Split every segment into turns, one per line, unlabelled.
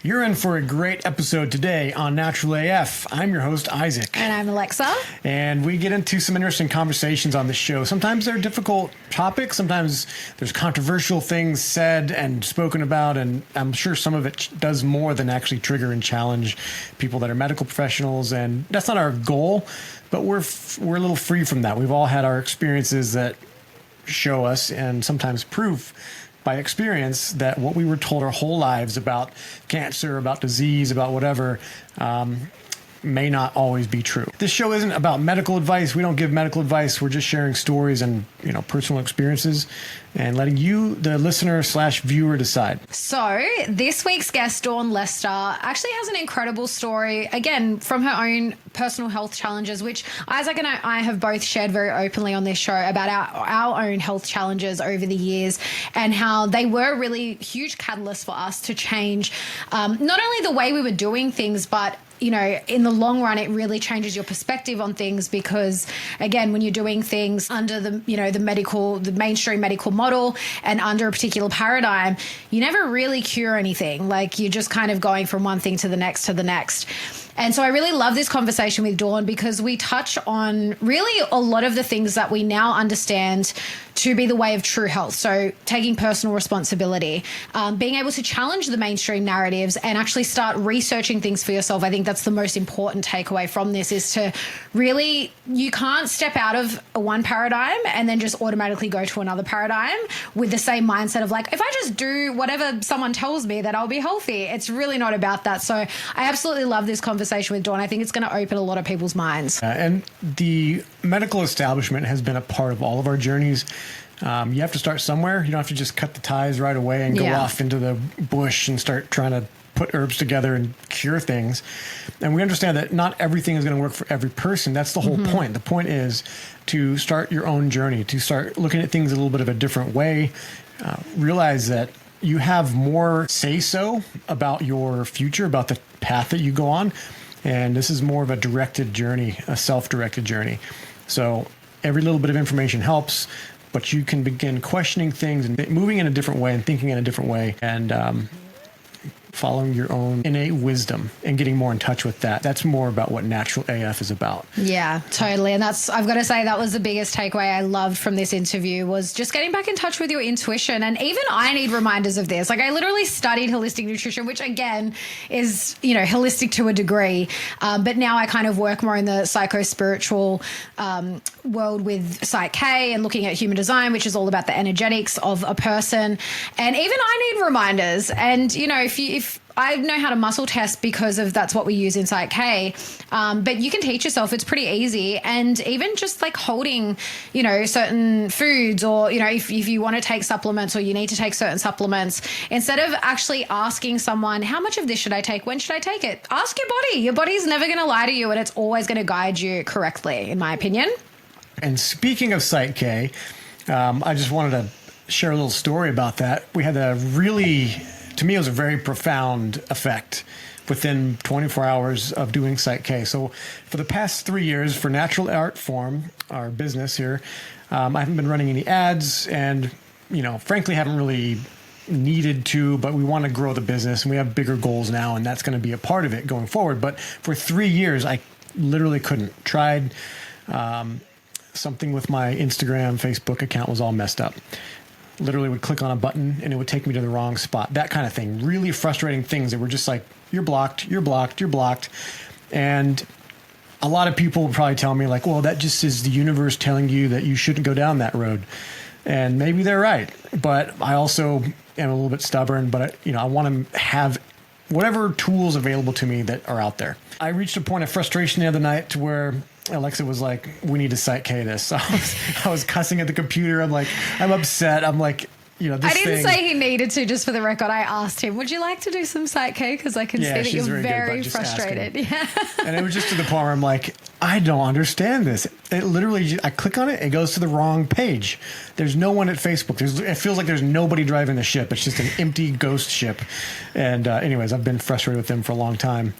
You're in for a great episode today on Natural AF. I'm your host, Isaac.
And I'm Alexa.
And we get into some interesting conversations on the show. Sometimes they're difficult topics. Sometimes there's controversial things said and spoken about. And I'm sure some of it does more than actually trigger and challenge people that are medical professionals. And that's not our goal, but we're a little free from that. We've all had our experiences that show us and sometimes prove by experience that what we were told our whole lives about cancer, about disease, about whatever, may not always be true. This show isn't about medical advice. We don't give medical advice. We're just sharing stories and, personal experiences and letting you, the listener / viewer, decide.
So this week's guest, Dawn Lester, actually has an incredible story, again, from her own personal health challenges, which Isaac and I have both shared very openly on this show about our own health challenges over the years and how they were really huge catalysts for us to change not only the way we were doing things, but in the long run, it really changes your perspective on things because, again, when you're doing things under the mainstream medical model and under a particular paradigm, you never really cure anything. Like you're just kind of going from one thing to the next to the next. And so I really love this conversation with Dawn because we touch on really a lot of the things that we now understand to be the way of true health. So taking personal responsibility, being able to challenge the mainstream narratives and actually start researching things for yourself. I think that's the most important takeaway from this is to really, you can't step out of one paradigm and then just automatically go to another paradigm with the same mindset of like, if I just do whatever someone tells me that I'll be healthy. It's really not about that. So I absolutely love this conversation with Dawn. I think it's going to open a lot of people's minds.
And the medical establishment has been a part of all of our journeys. You have to start somewhere. You don't have to just cut the ties right away and go off into the bush and start trying to put herbs together and cure things. And we understand that not everything is going to work for every person. That's the whole point. The point is to start your own journey, to start looking at things a little bit of a different way. Realize that you have more say-so about your future, about the path that you go on. And this is more of a directed journey, a self-directed journey. So every little bit of information helps, but you can begin questioning things and moving in a different way and thinking in a different way and following your own innate wisdom and getting more in touch with that. That's more about what Natural AF is about.
Yeah, totally. And I've got to say, that was the biggest takeaway I loved from this interview was just getting back in touch with your intuition. And even I need reminders of this. Like I literally studied holistic nutrition, which again is, holistic to a degree. But now I kind of work more in the psycho-spiritual world with Psych K and looking at human design, which is all about the energetics of a person. And even I need reminders. And, if I know how to muscle test because that's what we use in Psych K, but you can teach yourself. It's pretty easy. And even just like holding, certain foods or, if you want to take supplements or you need to take certain supplements, instead of actually asking someone, how much of this should I take? When should I take it? Ask your body. Your body's never going to lie to you and it's always going to guide you correctly, in my opinion.
And speaking of Psych K, I just wanted to share a little story about that. We had to me, it was a very profound effect within 24 hours of doing Psych K. So for the past 3 years for Natural Art Form, our business here, I haven't been running any ads and, frankly, haven't really needed to, but we want to grow the business and we have bigger goals now and that's going to be a part of it going forward. But for 3 years, I literally couldn't. Tried something with my Instagram, Facebook account was all messed up. Literally would click on a button and it would take me to the wrong spot. That kind of thing. Really frustrating things that were just like, you're blocked, you're blocked, you're blocked. And a lot of people would probably tell me like, well, that just is the universe telling you that you shouldn't go down that road. And maybe they're right. But I also am a little bit stubborn, but I want to have whatever tools available to me that are out there. I reached a point of frustration the other night to where Alexa was like, we need to Psych K this. So I was cussing at the computer. I'm like, I'm upset. I'm like, this
I didn't say he needed to, just for the record. I asked him, would you like to do some Psych K? Because I can see that you're very frustrated. Yeah.
And it was just to the point where I'm like, I don't understand this. It literally, I click on it, it goes to the wrong page. There's no one at Facebook. It feels like there's nobody driving the ship. It's just an empty ghost ship. And anyways, I've been frustrated with them for a long time.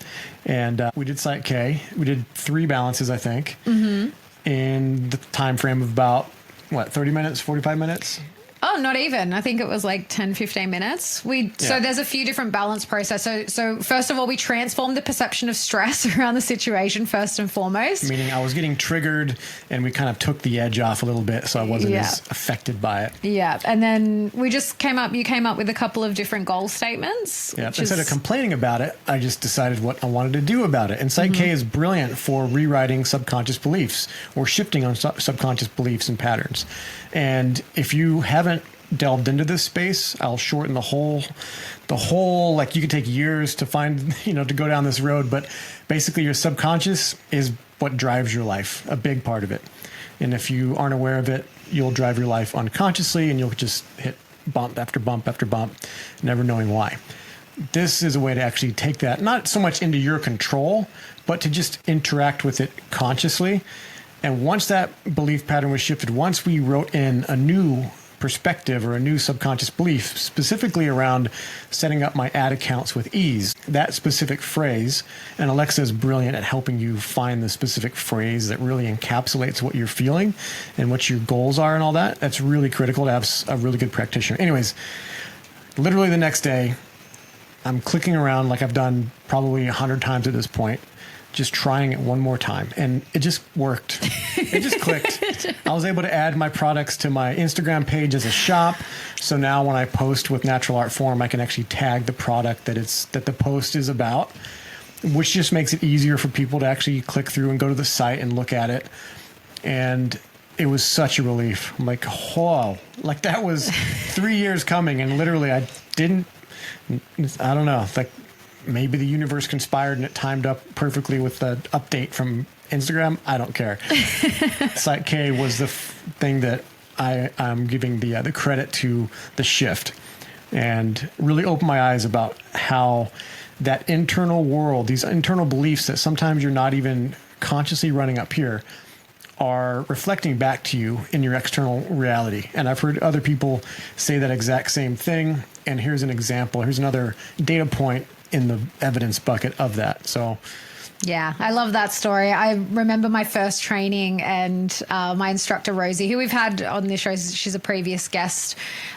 And we did Psych K. We did 3 balances, I think, in the time frame of about, 30 minutes, 45 minutes?
Oh, not even. I think it was like 10, 15 minutes. So there's a few different balance process. So first of all, we transformed the perception of stress around the situation first and foremost.
Meaning I was getting triggered and we kind of took the edge off a little bit so I wasn't as affected by it.
Yeah. And then you came up with a couple of different goal statements.
Yeah. Instead of complaining about it, I just decided what I wanted to do about it. And Psych K is brilliant for rewriting subconscious beliefs or shifting on subconscious beliefs and patterns. And if you haven't delved into this space, I'll shorten the whole, like you could take years to find, to go down this road, but basically your subconscious is what drives your life, a big part of it. And if you aren't aware of it, you'll drive your life unconsciously and you'll just hit bump after bump after bump, never knowing why. This is a way to actually take that, not so much into your control, but to just interact with it consciously. And once that belief pattern was shifted, once we wrote in a new perspective or a new subconscious belief, specifically around setting up my ad accounts with ease, that specific phrase, and Alexa is brilliant at helping you find the specific phrase that really encapsulates what you're feeling and what your goals are and all that. That's really critical to have a really good practitioner. Anyways, literally the next day, I'm clicking around like I've done probably 100 times at this point, just trying it one more time. And it just worked. It just clicked. I was able to add my products to my Instagram page as a shop. So now when I post with Natural Art Forum, I can actually tag the product that the post is about, which just makes it easier for people to actually click through and go to the site and look at it. And it was such a relief. I'm like, whoa, like that was 3 years coming. And literally I don't know, like, maybe the universe conspired and it timed up perfectly with the update from Instagram. I don't care. Psych K was the thing that I'm giving the credit to the shift, and really opened my eyes about how that internal world, these internal beliefs that sometimes you're not even consciously running up here, are reflecting back to you in your external reality. And I've heard other people say that exact same thing. And here's an example. Here's another data point in the evidence bucket of that. So
yeah, I love that story. I remember my first training and my instructor, Rosie, who we've had on this show, she's a previous guest,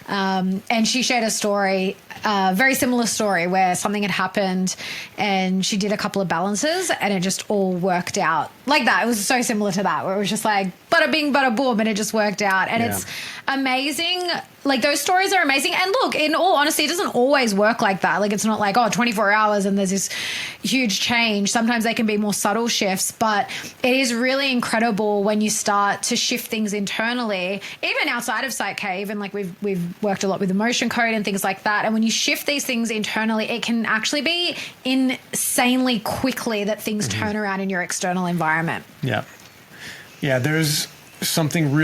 and she shared a story, very similar story, where something had happened and she did a couple of balances and it just all worked out like that. It was so similar to that, where it was just like bada bing, bada boom, and it just worked out. And it's amazing. Like, those stories are amazing. And look, in all honesty, it doesn't always work like that. Like, it's not like, 24 hours and there's this huge change. Sometimes they can be more subtle shifts, but it is really incredible when you start to shift things internally, even outside of Psych K, even like we've worked a lot with emotion code and things like that. And when you shift these things internally, it can actually be insanely quickly that things turn around in your external environment.
Yeah. Yeah, there's something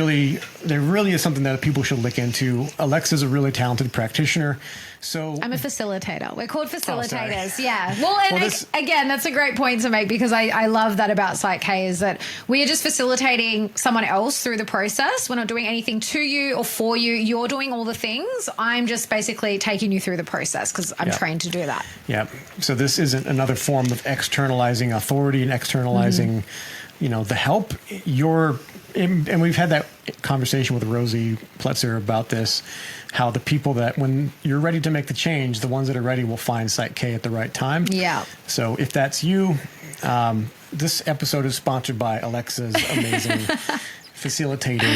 there really is something that people should look into. Alexa's a really talented practitioner. So
I'm a facilitator. We're called facilitators. Yeah. Well, and again, that's a great point to make, because I love that about Psych K, is that we are just facilitating someone else through the process. We're not doing anything to you or for you. You're doing all the things. I'm just basically taking you through the process because I'm trained to do that.
Yeah. So this isn't another form of externalizing authority and externalizing, the help. And we've had that conversation with Rosie Pletzer about this, how the people that, when you're ready to make the change, the ones that are ready will find Psych K at the right time. Yeah. So if that's you, this episode is sponsored by Alexa's amazing facilitating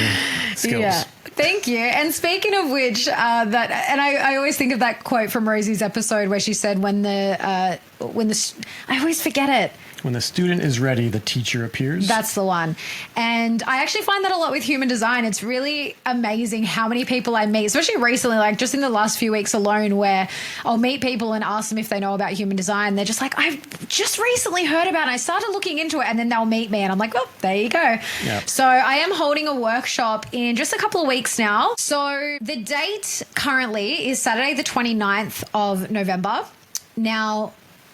skills. Yeah.
Thank you. And speaking of which, I always think of that quote from Rosie's episode where she said, I always forget it.
When the student is ready, the teacher appears.
That's the one. And I actually find that a lot with human design. It's really amazing how many people I meet, especially recently, like just in the last few weeks alone, where I'll meet people and ask them if they know about human design. They're just like, I've just recently heard about it. I started looking into it, and then they'll meet me and I'm like, well, there you go. Yep. So I am holding a workshop in just a couple of weeks now. So the date currently is Saturday, the 29th of November. Now,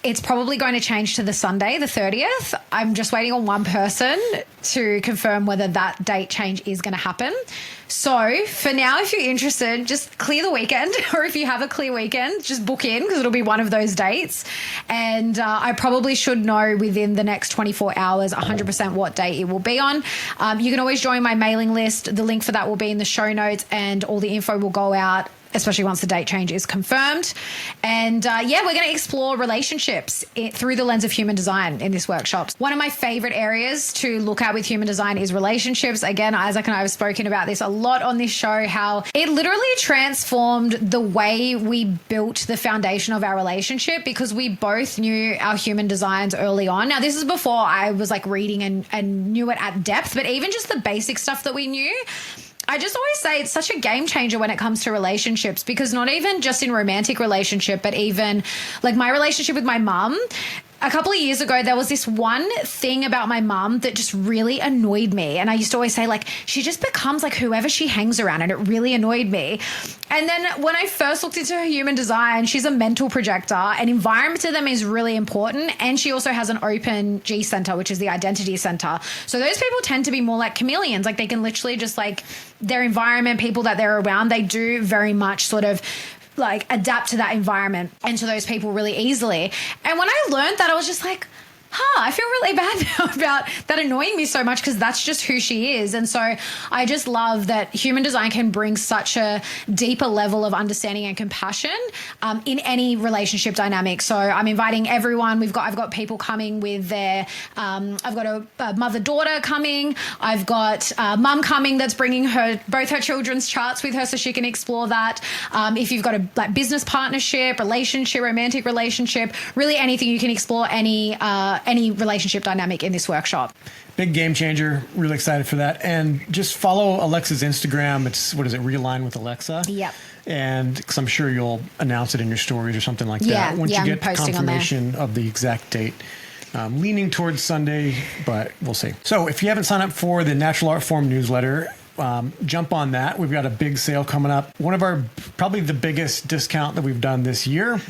it's probably going to change to the Sunday, the 30th. I'm just waiting on one person to confirm whether that date change is going to happen. So for now, if you're interested, just clear the weekend, or if you have a clear weekend, just book in because it'll be one of those dates. And I probably should know within the next 24 hours 100% what date it will be on. You can always join my mailing list. The link for that will be in the show notes, and all the info will go out, especially once the date change is confirmed. And we're going to explore relationships through the lens of human design in this workshop. One of my favorite areas to look at with human design is relationships. Again, Isaac and I have spoken about this a lot on this show, how it literally transformed the way we built the foundation of our relationship, because we both knew our human designs early on. Now, this is before I was like reading and knew it at depth, but even just the basic stuff that we knew, I just always say it's such a game changer when it comes to relationships, because not even just in romantic relationship, but even like my relationship with my mum. A couple of years ago, there was this one thing about my mum that just really annoyed me. And I used to always say, like, she just becomes like whoever she hangs around, and it really annoyed me. And then when I first looked into her human design, she's a mental projector, and environment to them is really important. And she also has an open G center, which is the identity center. So those people tend to be more like chameleons. Like, they can literally just like their environment, people that they're around, they do very much sort of like adapt to that environment and to those people really easily. And when I learned that, I was just like, I feel really bad now about that annoying me so much, because that's just who she is. And so I just love that human design can bring such a deeper level of understanding and compassion in any relationship dynamic. So I'm inviting everyone. I've got people coming with their, I've got a mother-daughter coming. I've got mum coming that's bringing both her children's charts with her so she can explore that. If you've got a like business partnership, relationship, romantic relationship, really anything, you can explore any relationship dynamic in this workshop.
Big game changer. Really excited for that. And just follow Alexa's Instagram. It's, what is it, Realign with Alexa?
Yep.
And because I'm sure you'll announce it in your stories or something like that. Once you get confirmation of the exact date. Leaning towards Sunday, but we'll see. So if you haven't signed up for the Natural Art Form newsletter, jump on that. We've got a big sale coming up. One of our, probably the biggest discount that we've done this year.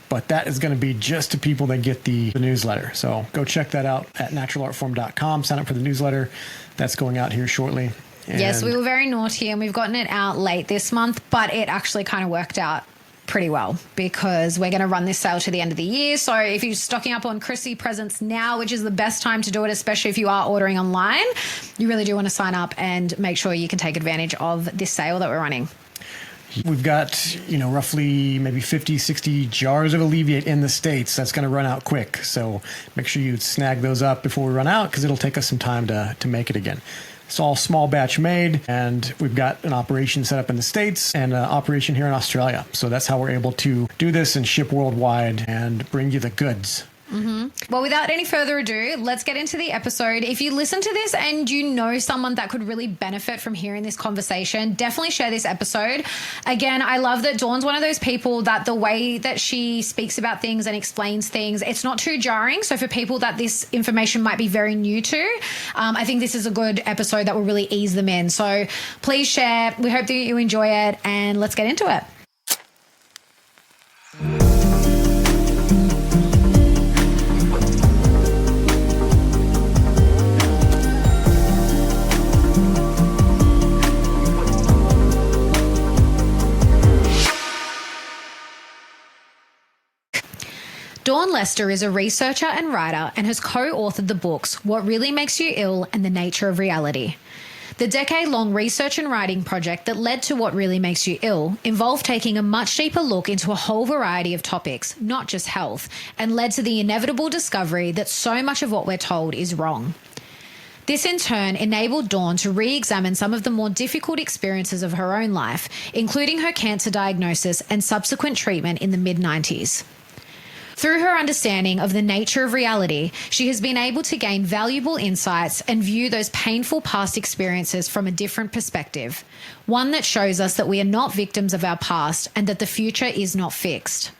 But that is going to be just to people that get the newsletter. So go check that out at naturalartform.com. Sign up for the newsletter. That's going out here shortly. And
yes, we were very naughty and we've gotten it out late this month, but it actually kind of worked out pretty well, because we're going to run this sale to the end of the year. So if you're stocking up on Chrissy presents now, which is the best time to do it, especially if you are ordering online, you really do want to sign up and make sure you can take advantage of this sale that we're running.
We've got, roughly maybe 50, 60 jars of Alleviate in the States. That's going to run out quick. So make sure you snag those up before we run out, because it'll take us some time to make it again. It's all small batch made, and we've got an operation set up in the States and an operation here in Australia. So that's how we're able to do this and ship worldwide and bring you the goods.
Mm-hmm. Well, without any further ado, let's get into the episode. If you listen to this and you know someone that could really benefit from hearing this conversation, definitely share this episode. Again, I love that Dawn's one of those people that the way that she speaks about things and explains things, it's not too jarring. So for people that this information might be very new to, I think this is a good episode that will really ease them in. So please share. We hope that you enjoy it, and let's get into it. Dawn Lester is a researcher and writer and has co-authored the books What Really Makes You Ill and The Nature of Reality. The decade-long research and writing project that led to What Really Makes You Ill involved taking a much deeper look into a whole variety of topics, not just health, and led to the inevitable discovery that so much of what we're told is wrong. This in turn enabled Dawn to re-examine some of the more difficult experiences of her own life, including her cancer diagnosis and subsequent treatment in the mid-90s. Through her understanding of the nature of reality, she has been able to gain valuable insights and view those painful past experiences from a different perspective, one that shows us that we are not victims of our past and that the future is not fixed.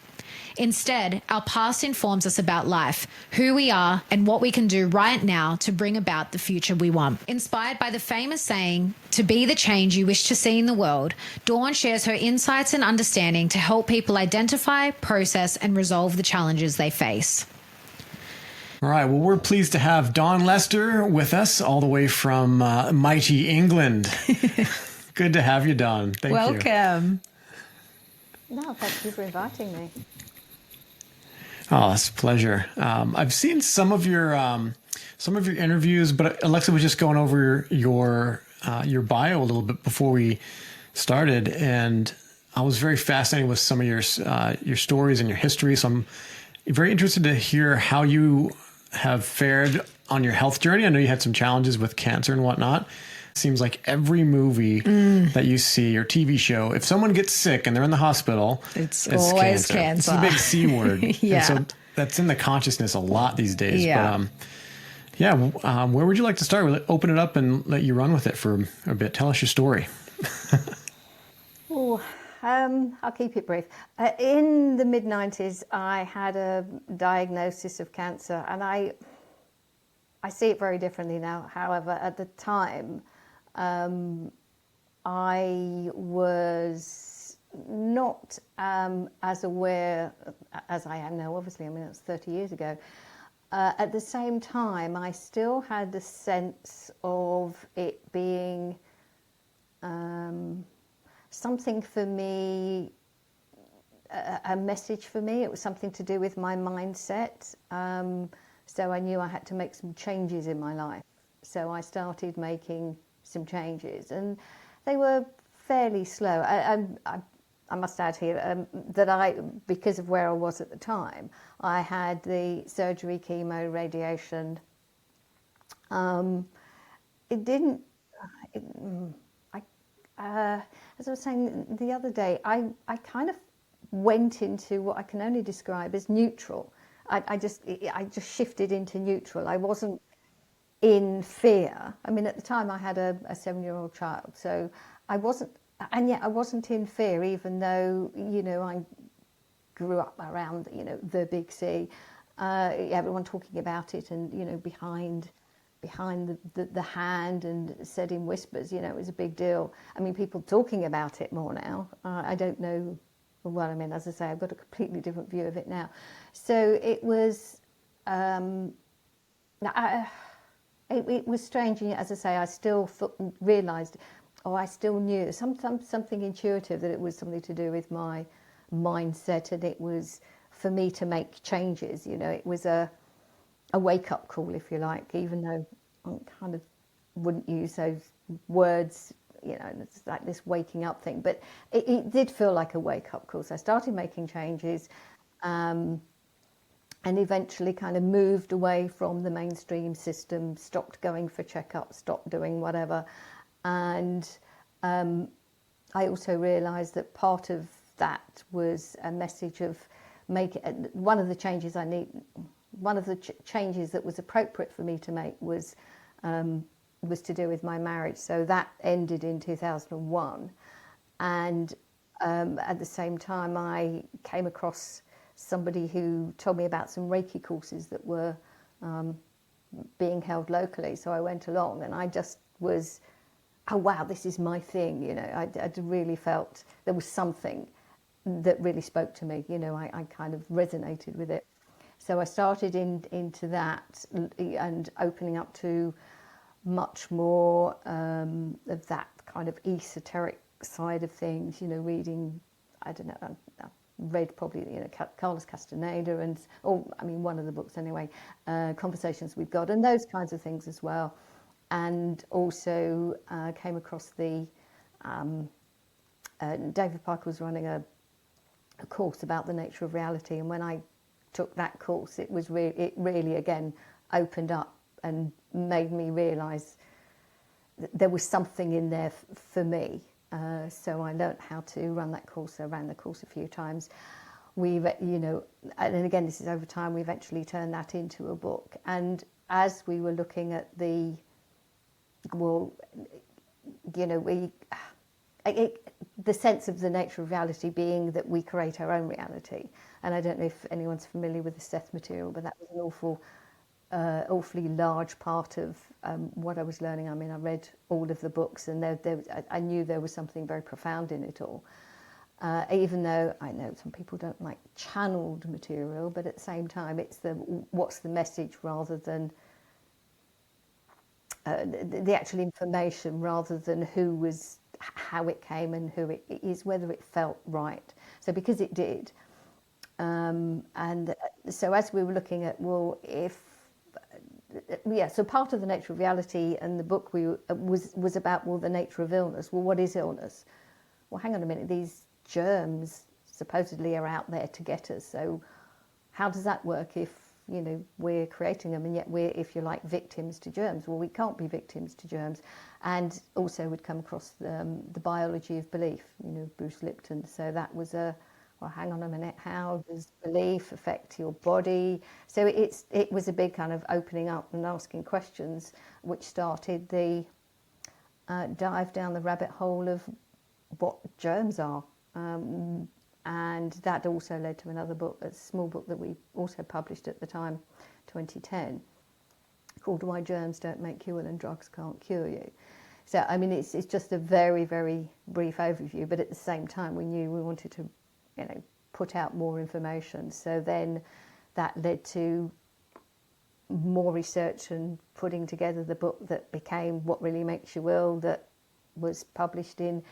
Instead, our past informs us about life, who we are, and what we can do right now to bring about the future we want. Inspired by the famous saying, to be the change you wish to see in the world, Dawn shares her insights and understanding to help people identify, process, and resolve the challenges they face.
All right. Well, we're pleased to have Dawn Lester with us all the way from mighty England. Good to have you, Dawn. Thank you.
Welcome.
No, thank you for inviting me.
Oh, it's a pleasure. I've seen some of your interviews, but Alexa was just going over your bio a little bit before we started, and I was very fascinated with some of your stories and your history. So I'm very interested to hear how you have fared on your health journey. I know you had some challenges with cancer and whatnot. Seems like every movie that you see or TV show, if someone gets sick and they're in the hospital,
it's always cancer.
It's the big C word.
Yeah.
And so that's in the consciousness a lot these days.
Yeah.
But where would you like to start? We'll open it up and let you run with it for a bit. Tell us your story.
I'll keep it brief. In the mid-90s, I had a diagnosis of cancer, and I see it very differently now. However, at the time, I was not as aware as I am now, obviously. I mean, that's 30 years ago. At the same time, I still had the sense of it being something for me, a message for me. It was something to do with my mindset. So I knew I had to make some changes in my life. So I started making some changes, and they were fairly slow. I must add here that because of where I was at the time, I had the surgery, chemo, radiation. As I was saying the other day, I kind of went into what I can only describe as neutral. I just shifted into neutral. I wasn't in fear. I mean, at the time I had a 7-year-old child, so I wasn't, and yet I wasn't in fear, even though, I grew up around, the big C, everyone talking about it, and, behind the hand, and said in whispers, it was a big deal. I mean, people talking about it more now. I don't know. Well, I mean, as I say, I've got a completely different view of it now. So it was, it was strange. And as I say, I still realised, or I still knew something intuitive, that it was something to do with my mindset, and it was for me to make changes. It was a wake-up call, if you like, even though I kind of wouldn't use those words. It's like this waking up thing, but it did feel like a wake-up call. So I started making changes, and eventually kind of moved away from the mainstream system, stopped going for checkups, stopped doing whatever. And I also realised that part of that was a message of one of the changes that was appropriate for me to make was to do with my marriage. So that ended in 2001. And at the same time, I came across somebody who told me about some Reiki courses that were being held locally. So I went along, and I just was, oh wow, this is my thing. I really felt there was something that really spoke to me. I kind of resonated with it. So I started into that, and opening up to much more of that kind of esoteric side of things, reading, I don't know, I read probably, Carlos Castaneda, and, one of the books anyway, Conversations with God, and those kinds of things as well. And also came across the, David Parker was running a course about the nature of reality, and when I took that course, it really again opened up and made me realise that there was something in there for me. So I learnt how to run that course. I ran the course a few times. And again, this is over time, we eventually turned that into a book. And as we were looking at the sense of the nature of reality being that we create our own reality. And I don't know if anyone's familiar with the Seth material, but that was an awfully large part of what I was learning. I mean, I read all of the books, and I knew there was something very profound in it all. Even though I know some people don't like channeled material, but at the same time, it's what's the message rather than the actual information, rather than how it came and who it is, whether it felt right. So because it did, and so as we were looking at, so part of the nature of reality, and the book was about, the nature of illness. Well, what is illness? Well, hang on a minute, these germs supposedly are out there to get us. So how does that work if, we're creating them, and yet we're, if you like, victims to germs? Well, we can't be victims to germs. And also we'd come across the biology of belief, Bruce Lipton. So that was hang on a minute, how does belief affect your body? So it was a big kind of opening up and asking questions, which started the dive down the rabbit hole of what germs are. And that also led to another book, a small book that we also published at the time, 2010, called Why Germs Don't Make You Ill and Drugs Can't Cure You. So, I mean, it's just a very, very brief overview, but at the same time, we knew we wanted to, put out more information. So then that led to more research and putting together the book that became What Really Makes You Ill, that was published in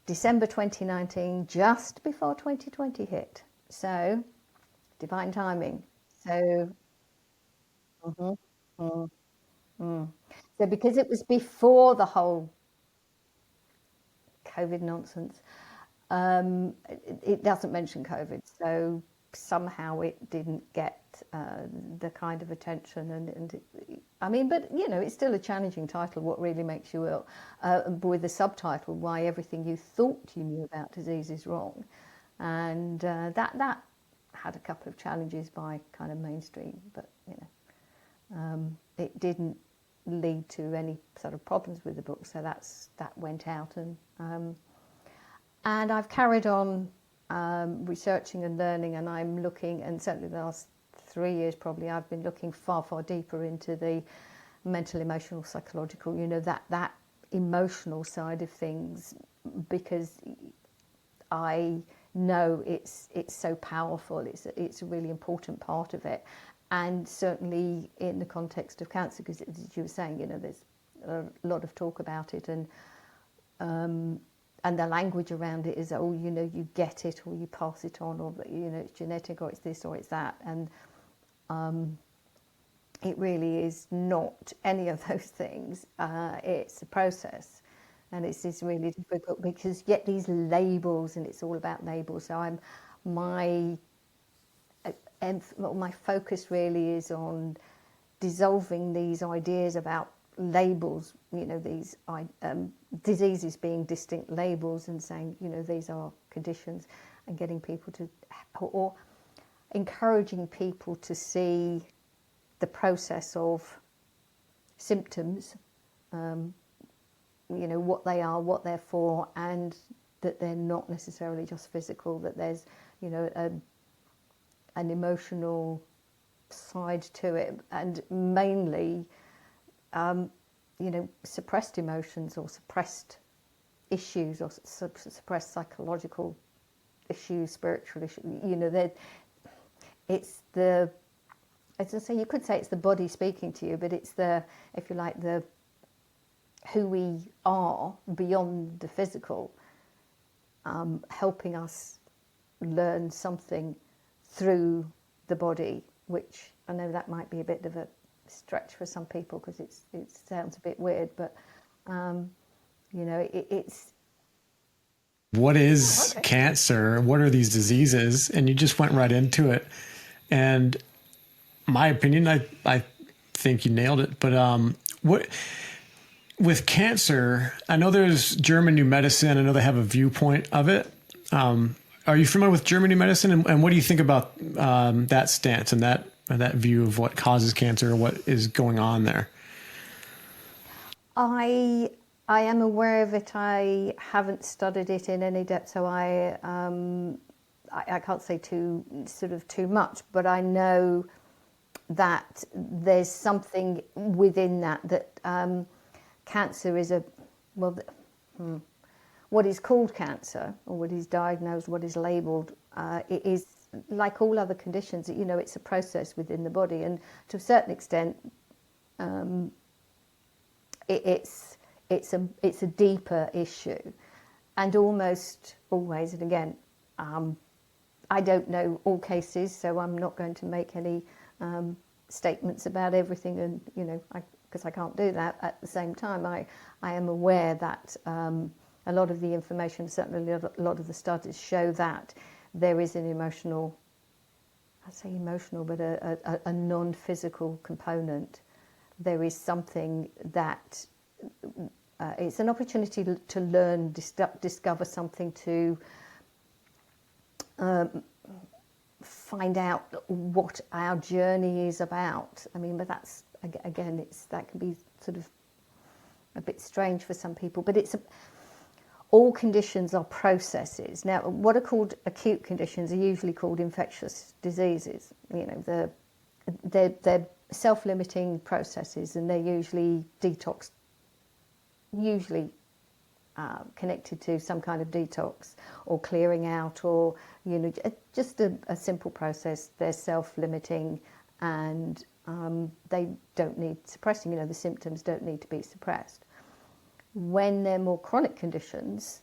December 2019, just before 2020 hit. So, divine timing. So, so because it was before the whole COVID nonsense, it doesn't mention COVID. So somehow it didn't get the kind of attention, I mean, but it's still a challenging title, What Really Makes You Ill, with the subtitle, Why Everything You Thought You Knew About Disease Is Wrong. And that had a couple of challenges by kind of mainstream, but it didn't lead to any sort of problems with the book, so that went out. And I've carried on researching and learning, and I'm looking, and certainly the last 3 years probably, I've been looking far, far deeper into the mental, emotional, psychological, that emotional side of things, because I know it's so powerful. It's a really important part of it, and certainly in the context of cancer, because as you were saying, there's a lot of talk about it, and the language around it is, you get it, or you pass it on, or it's genetic, or it's this, or it's that, and it really is not any of those things. It's a process, and it's really difficult because you get these labels, and it's all about labels. So my focus really is on dissolving these ideas about labels, these diseases being distinct labels, and saying, these are conditions, and getting people to, or encouraging people to see the process of symptoms, what they are, what they're for, and that they're not necessarily just physical, that there's, an emotional side to it, and mainly suppressed emotions, or suppressed issues, or suppressed psychological issues, spiritual issues. It's as I say, you could say it's the body speaking to you, but it's if you like, who we are beyond the physical, helping us learn something through the body, which I know that might be a bit of a stretch for some people, because it sounds a bit weird, but it's.
What is cancer? What are these diseases? And you just went right into it. And my opinion, I think you nailed it. But what with cancer? I know there's German New Medicine. I know they have a viewpoint of it. Are you familiar with German New Medicine? And what do you think about that stance and that view of what causes cancer, what is going on there?
I I am aware of it. I haven't studied it in any depth, so I can't say too much. But I know that there's something within that cancer is what is called cancer, or what is diagnosed, what is labelled. It is like all other conditions. It's a process within the body, and to a certain extent, it's a deeper issue, and almost always. And again, I don't know all cases, so I'm not going to make any statements about everything, and because I can't do that. At the same time, I am aware that a lot of the information, certainly a lot of the studies, show that there is an emotional, I say emotional, but a non-physical component. There is something that it's an opportunity to learn, discover something, to find out what our journey is about. I mean, but that's, again, that can be sort of a bit strange for some people, but all conditions are processes. Now, what are called acute conditions are usually called infectious diseases. They're self-limiting processes, and they're usually connected to some kind of detox or clearing out, or just a simple process. They're self-limiting, and they don't need suppressing. The symptoms don't need to be suppressed. When they're more chronic conditions,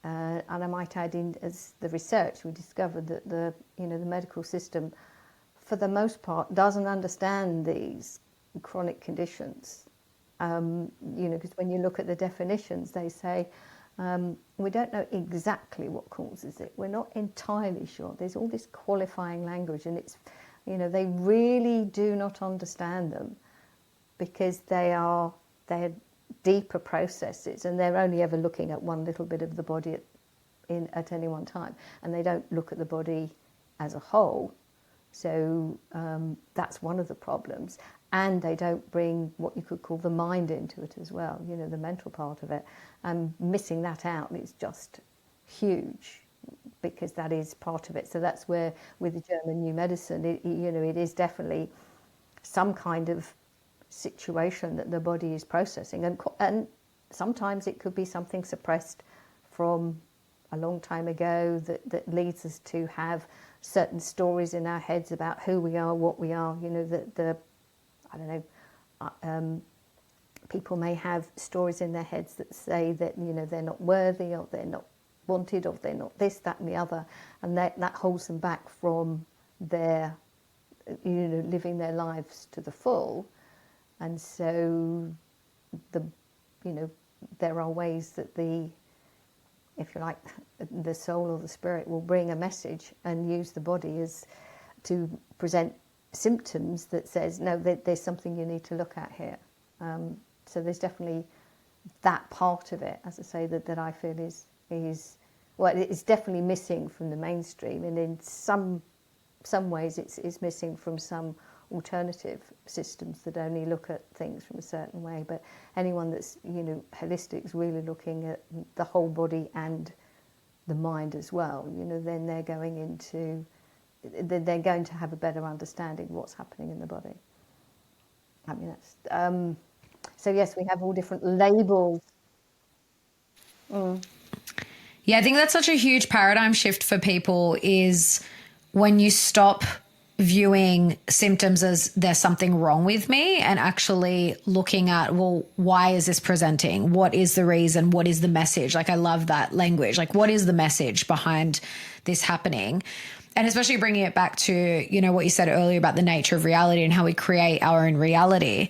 and I might add in, as the research, we discovered that the medical system, for the most part, doesn't understand these chronic conditions. Because when you look at the definitions, they say we don't know exactly what causes it. We're not entirely sure. There's all this qualifying language, and it's they really do not understand them, because they're deeper processes, and they're only ever looking at one little bit of the body at any one time, and they don't look at the body as a whole. So that's one of the problems. And they don't bring what you could call the mind into it as well, the mental part of it. And missing that out is just huge, because that is part of it. So that's where, with the German New Medicine, it is definitely some kind of situation that the body is processing. And sometimes it could be something suppressed from a long time ago that leads us to have certain stories in our heads about who we are, what we are, I don't know, people may have stories in their heads that say that, they're not worthy, or they're not wanted, or they're not this, that and the other, and that holds them back from their, living their lives to the full. And so there are ways that if you like, the soul or the spirit will bring a message and use the body as to present symptoms that says, no, there's something you need to look at here. So there's definitely that part of it, as I say, that I feel is it's definitely missing from the mainstream, and in some ways it's missing from some alternative systems that only look at things from a certain way. But anyone that's holistic is really looking at the whole body and the mind as well. Then they're going to have a better understanding of what's happening in the body. I mean, that's so yes, we have all different labels.
Yeah, I think that's such a huge paradigm shift for people, is when you stop viewing symptoms as there's something wrong with me, and actually looking at, well, why is this presenting? What is the reason? What is the message? Like, I love that language. Like, what is the message behind this happening? And especially bringing it back to, what you said earlier about the nature of reality and how we create our own reality.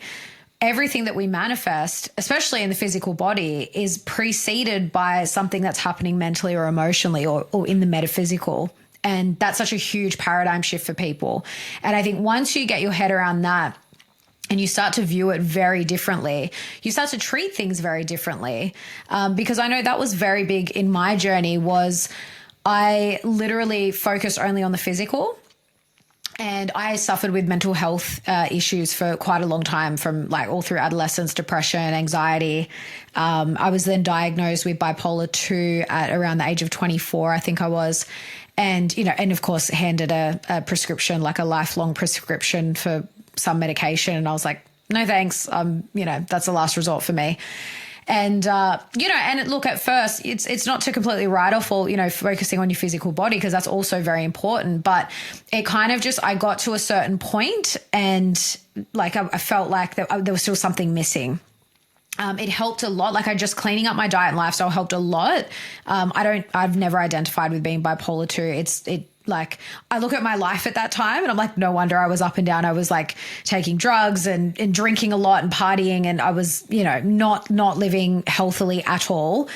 Everything that we manifest, especially in the physical body, is preceded by something that's happening mentally or emotionally, or in the metaphysical. And that's such a huge paradigm shift for people. And I think once you get your head around that, and you start to view it very differently, you start to treat things very differently. Because I know that was very big in my journey, was I literally focused only on the physical. And I suffered with mental health issues for quite a long time, from like all through adolescence, depression, anxiety. I was then diagnosed with bipolar 2 at around the age of 24, I think I was. And, and of course handed a prescription, like a lifelong prescription for some medication. And I was like, no, thanks. That's the last resort for me. And, and look, at first it's not to completely write off all, focusing on your physical body, because that's also very important. But it kind of just, I got to a certain point and like, I felt like there was still something missing. It helped a lot. Like just cleaning up my diet and lifestyle helped a lot. I've never identified with being bipolar 2. Like I look at my life at that time and I'm like, no wonder I was up and down. I was like taking drugs and drinking a lot and partying, and I was, not living healthily at all.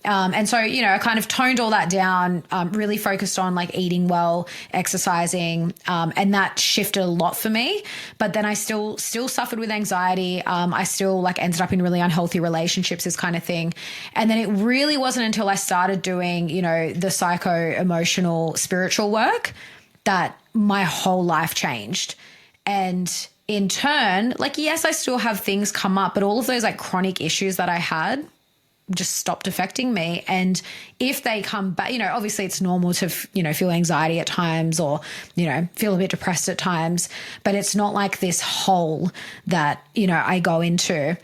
And so, I kind of toned all that down, really focused on like eating well, exercising, and that shifted a lot for me. But then I still suffered with anxiety. I still like ended up in really unhealthy relationships, this kind of thing. And then it really wasn't until I started doing, the psycho-emotional spiritual work that my whole life changed. And in turn, like, yes, I still have things come up, but all of those like chronic issues that I had just stopped affecting me. And if they come back, obviously it's normal to, feel anxiety at times, or, feel a bit depressed at times, but it's not like this hole that, I go into.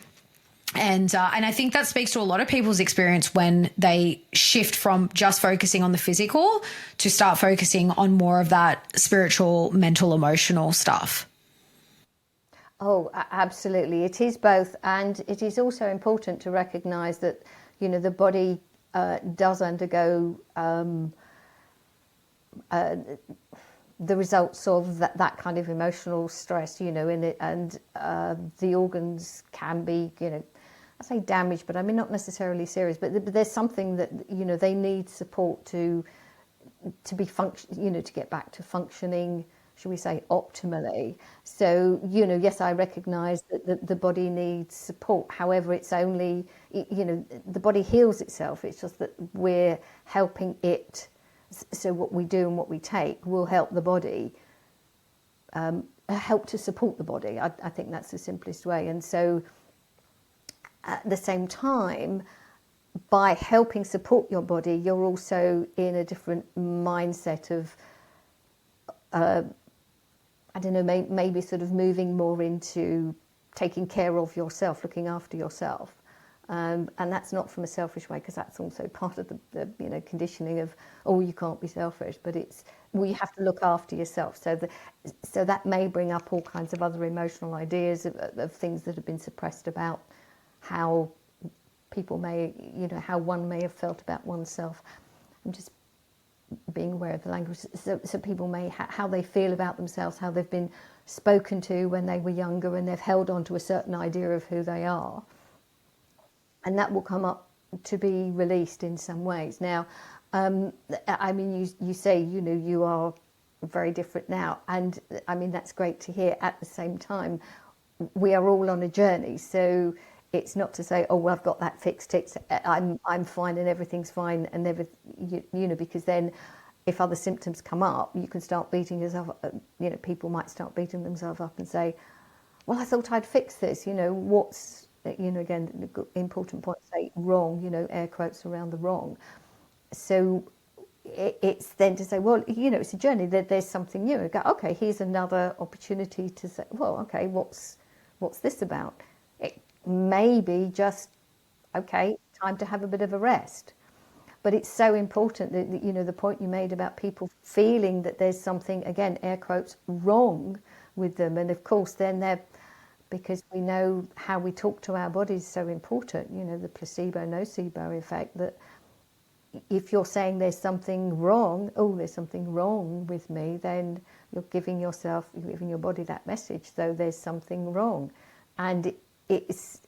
And I think that speaks to a lot of people's experience when they shift from just focusing on the physical to start focusing on more of that spiritual, mental, emotional stuff.
Oh, absolutely. It is both. And it is also important to recognize that, the body does undergo the results of that kind of emotional stress, in it. And the organs can be, I say damaged, but I mean, not necessarily serious, but there's something that, they need support to be to get back to functioning, should we say, optimally. So, yes, I recognise that the body needs support. However, it's only, the body heals itself. It's just that we're helping it. So what we do and what we take will help the body, help to support the body. I think that's the simplest way. And so at the same time, by helping support your body, you're also in a different mindset of, I don't know, maybe sort of moving more into taking care of yourself, looking after yourself. And that's not from a selfish way, because that's also part of the conditioning of, oh, you can't be selfish, but it's, well, you have to look after yourself. So that may bring up all kinds of other emotional ideas of things that have been suppressed about how people may, how one may have felt about oneself. I'm just being aware of the language. So people may, how they feel about themselves, how they've been spoken to when they were younger, and they've held on to a certain idea of who they are. And that will come up to be released in some ways. Now, I mean, you say, you are very different now. And I mean, that's great to hear. At the same time, we are all on a journey. So it's not to say, oh, well, I've got that fixed. I'm fine and everything's fine, and because then if other symptoms come up, you can start beating yourself up. People might start beating themselves up and say, well, I thought I'd fix this. What's, again, the important point, say wrong, air quotes around the wrong. So it's then to say, well, it's a journey. There's something new. You go, okay, here's another opportunity to say, well, okay, what's this about? It may be just, okay, time to have a bit of a rest. But it's so important that, the point you made about people feeling that there's something, again, air quotes, wrong with them. And of course, then because we know how we talk to our bodies is so important, the placebo-nocebo effect, that if you're saying there's something wrong, there's something wrong with me, then you're giving your body that message, so there's something wrong. And these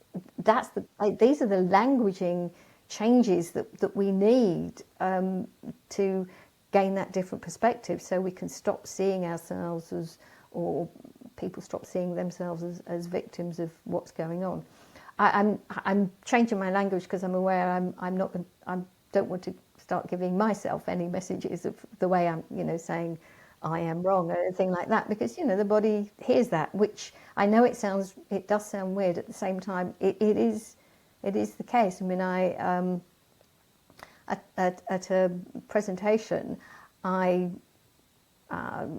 are the languaging changes that we need to gain that different perspective, so we can stop seeing ourselves or people stop seeing themselves as victims of what's going on. I'm changing my language because I'm aware I don't want to start giving myself any messages of the way I'm saying I am wrong, or anything like that, because the body hears that, which I know it does sound weird. At the same time, it is the case. I mean, at a presentation,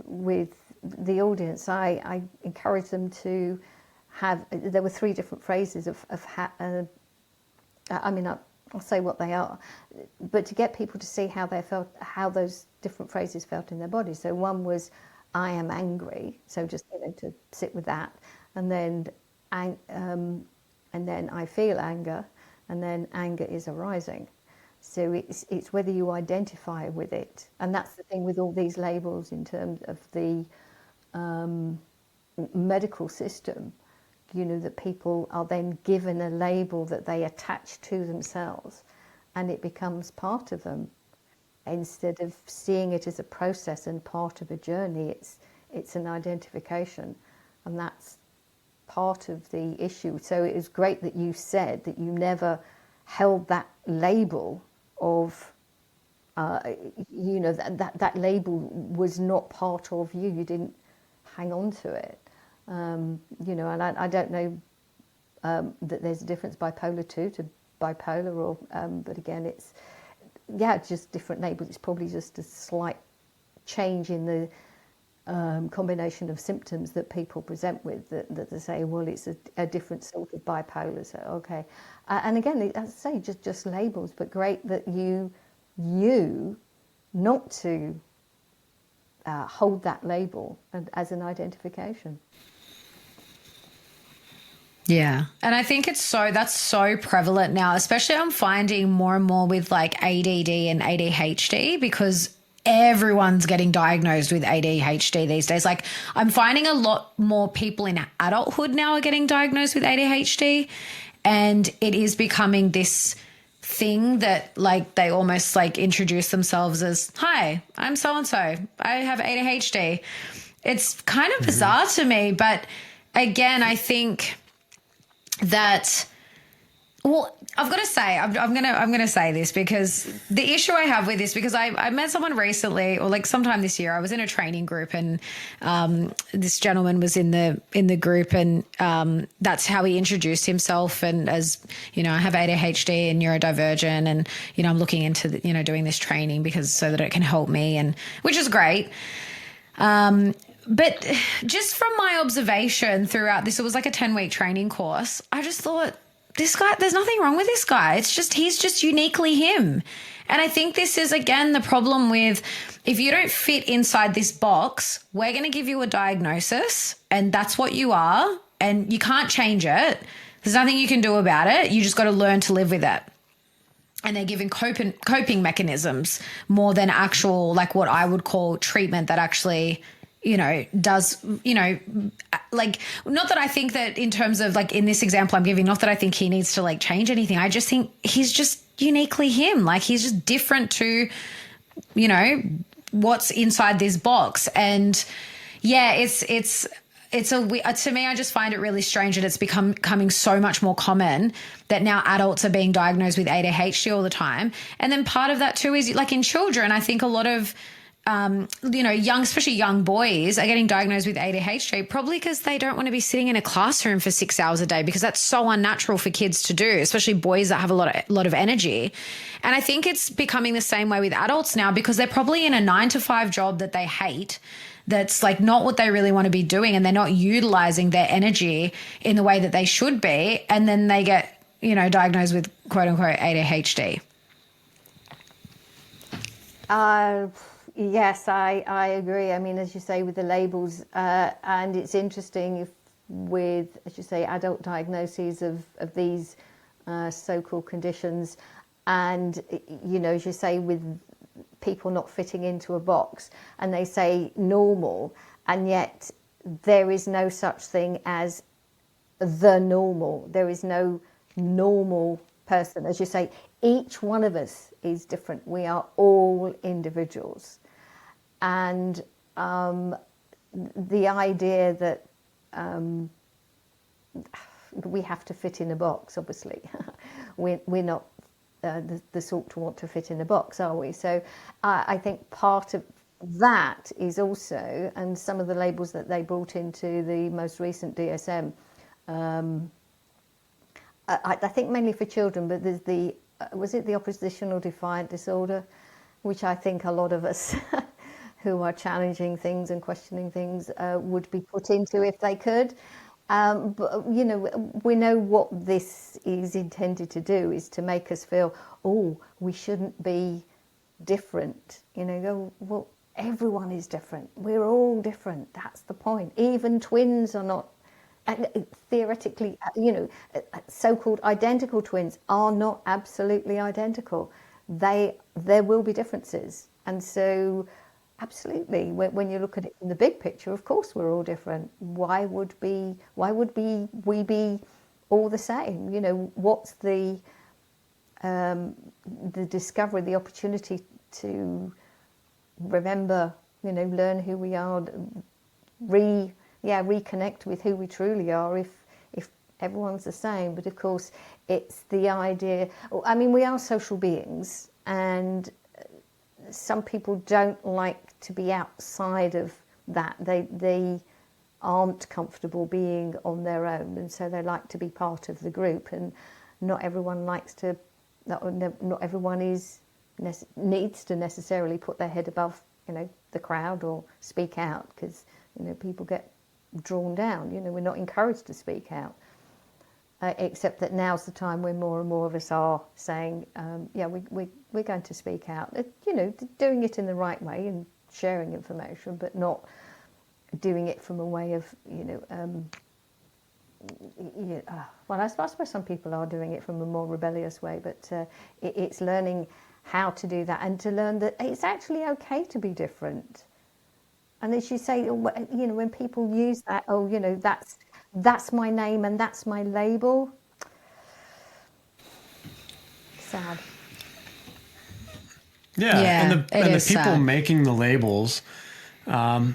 with the audience, I encouraged them to have. There were three different phrases I'll say what they are, but to get people to see how they felt, how those different phrases felt in their body. So one was, "I am angry," so just to sit with that, and then "I feel anger," and then "anger is arising." So it's whether you identify with it, and that's the thing with all these labels in terms of the medical system. That people are then given a label that they attach to themselves, and it becomes part of them, instead of seeing it as a process and part of a journey. It's an identification, and that's part of the issue. So it was great that you said that you never held that label of that label was not part of you. You didn't hang on to it. And I don't know that there's a difference bipolar 2 to bipolar, or but again, it's just different labels. It's probably just a slight change in the combination of symptoms that people present with, that they say, well, it's a different sort of bipolar. So okay, and again, as I say, just labels, but great that you not to hold that label as an identification.
Yeah. And I think that's so prevalent now, especially I'm finding more and more with like ADD and ADHD, because everyone's getting diagnosed with ADHD these days. Like I'm finding a lot more people in adulthood now are getting diagnosed with ADHD, and it is becoming this thing that like they almost like introduce themselves as, "Hi, I'm so-and-so. I have ADHD." It's kind of bizarre to me, but again, I think that, well, I've got to say, I'm gonna say this, because the issue I have with this, because I met someone recently, or like sometime this year, I was in a training group, and this gentleman was in the group, and that's how he introduced himself, and as I have ADHD and neurodivergent, and I'm looking into doing this training because so that it can help me, and which is great. But just from my observation throughout this, it was like a 10-week training course. I just thought, this guy, there's nothing wrong with this guy. He's just uniquely him. And I think this is, again, the problem with, if you don't fit inside this box, we're going to give you a diagnosis, and that's what you are, and you can't change it. There's nothing you can do about it. You just got to learn to live with it. And they're giving coping mechanisms more than actual, like what I would call treatment that actually does, like, not that I think that in terms of like in this example I'm giving, not that I think he needs to like change anything. I just think he's just uniquely him. Like he's just different to, what's inside this box. And yeah, to me, I just find it really strange that it's becoming so much more common that now adults are being diagnosed with ADHD all the time. And then part of that too is like in children, I think a lot of especially young boys are getting diagnosed with ADHD probably because they don't want to be sitting in a classroom for 6 hours a day, because that's so unnatural for kids to do, especially boys that have a lot of energy. And I think it's becoming the same way with adults now, because they're probably in a 9-to-5 job that they hate, that's like not what they really want to be doing, and they're not utilizing their energy in the way that they should be. And then they get, diagnosed with quote unquote ADHD.
Yes, I agree. I mean, as you say, with the labels, and it's interesting with, as you say, adult diagnoses of these so-called conditions, and, as you say, with people not fitting into a box, and they say normal, and yet there is no such thing as the normal. There is no normal person. As you say, each one of us is different. We are all individuals. And the idea that we have to fit in a box, obviously, we're not the sort to want to fit in a box, are we? So I think part of that is also, and some of the labels that they brought into the most recent DSM, I think mainly for children, but there's the, was it the oppositional defiant disorder, which I think a lot of us who are challenging things and questioning things would be put into if they could. But, you know, we know what this is intended to do is to make us feel, oh, we shouldn't be different. You know, go, well, everyone is different. We're all different. That's the point. Even twins are not, theoretically, you know, so-called identical twins are not absolutely identical. There will be differences. And so, absolutely, when you look at it in the big picture, of course we're all different. Why would we be all the same? You know, what's the discovery, the opportunity to remember, you know, learn who we are, reconnect with who we truly are if everyone's the same. But of course, it's the idea, I mean, we are social beings, and some people don't like to be outside of that. They aren't comfortable being on their own, and so they like to be part of the group. And not everyone likes to, not everyone needs to necessarily put their head above, you know, the crowd or speak out, because, you know, people get drawn down. You know, we're not encouraged to speak out. Except that now's the time when more and more of us are saying, we're going to speak out. You know, doing it in the right way and sharing information, but not doing it from a way of, well, I suppose some people are doing it from a more rebellious way, but it's learning how to do that and to learn that it's actually okay to be different. And as you say, you know, when people use that, oh, you know, that's my name and that's my label. Sad.
Yeah, and the people
sad.
making the labels, you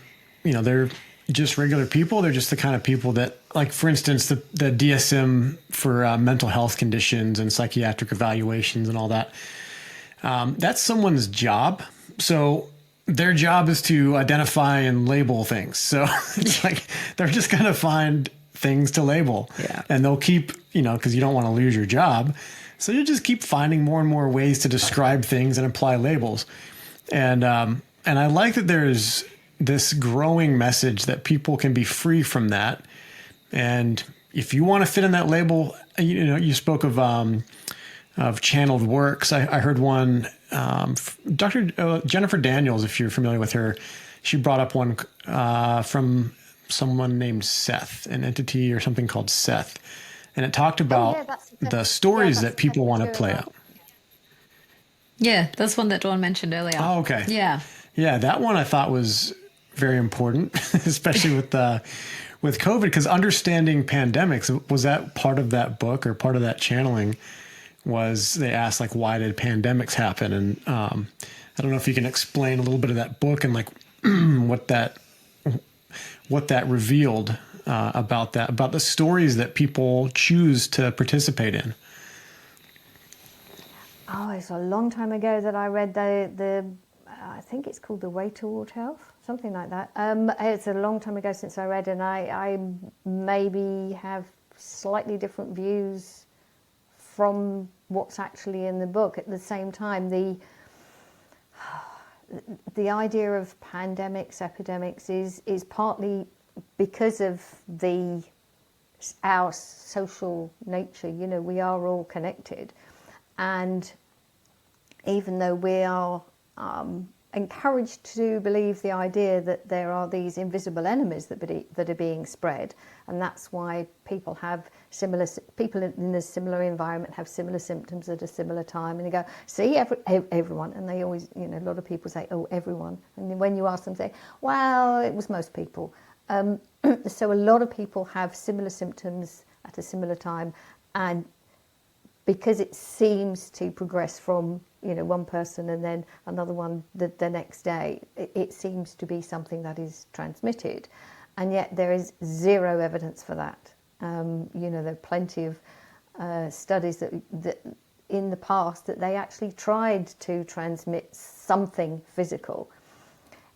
know, they're just regular people. They're just the kind of people that, like, for instance, the DSM for mental health conditions and psychiatric evaluations and all that. That's someone's job. So their job is to identify and label things. So it's like they're just going to find things to label.
Yeah.
And they'll keep, you know, because you don't want to lose your job. So you just keep finding more and more ways to describe things and apply labels. And I like that there's this growing message that people can be free from that. And if you want to fit in that label, you know, you spoke of channeled works. I heard one, Dr. Jennifer Daniels, if you're familiar with her, she brought up one from someone named Seth, an entity or something called Seth. And it talked about the stories that people want to play out.
Yeah, that's one that Dawn mentioned earlier.
Oh, okay.
Yeah.
Yeah, that one I thought was very important, especially with COVID, because understanding pandemics, was that part of that book or part of that channeling? Was they asked, like, why did pandemics happen? And I don't know if you can explain a little bit of that book and, like, what that revealed about the stories that people choose to participate in.
Oh, it's a long time ago that I read the I think it's called The Way Toward Health, something like that. It's a long time ago since I read, and I maybe have slightly different views from what's actually in the book. At the same time, the idea of pandemics, epidemics is partly because of our social nature. You know, we are all connected, and even though we are encouraged to believe the idea that there are these invisible enemies that are being spread, and that's why people in a similar environment have similar symptoms at a similar time, and they go, see, everyone, and they always, you know, a lot of people say, oh, everyone, and when you ask them, say, well, it was most people. So a lot of people have similar symptoms at a similar time, and because it seems to progress from, you know, one person and then another one the next day, it seems to be something that is transmitted, and yet there is zero evidence for that. You know, there are plenty of studies that in the past that they actually tried to transmit something physical,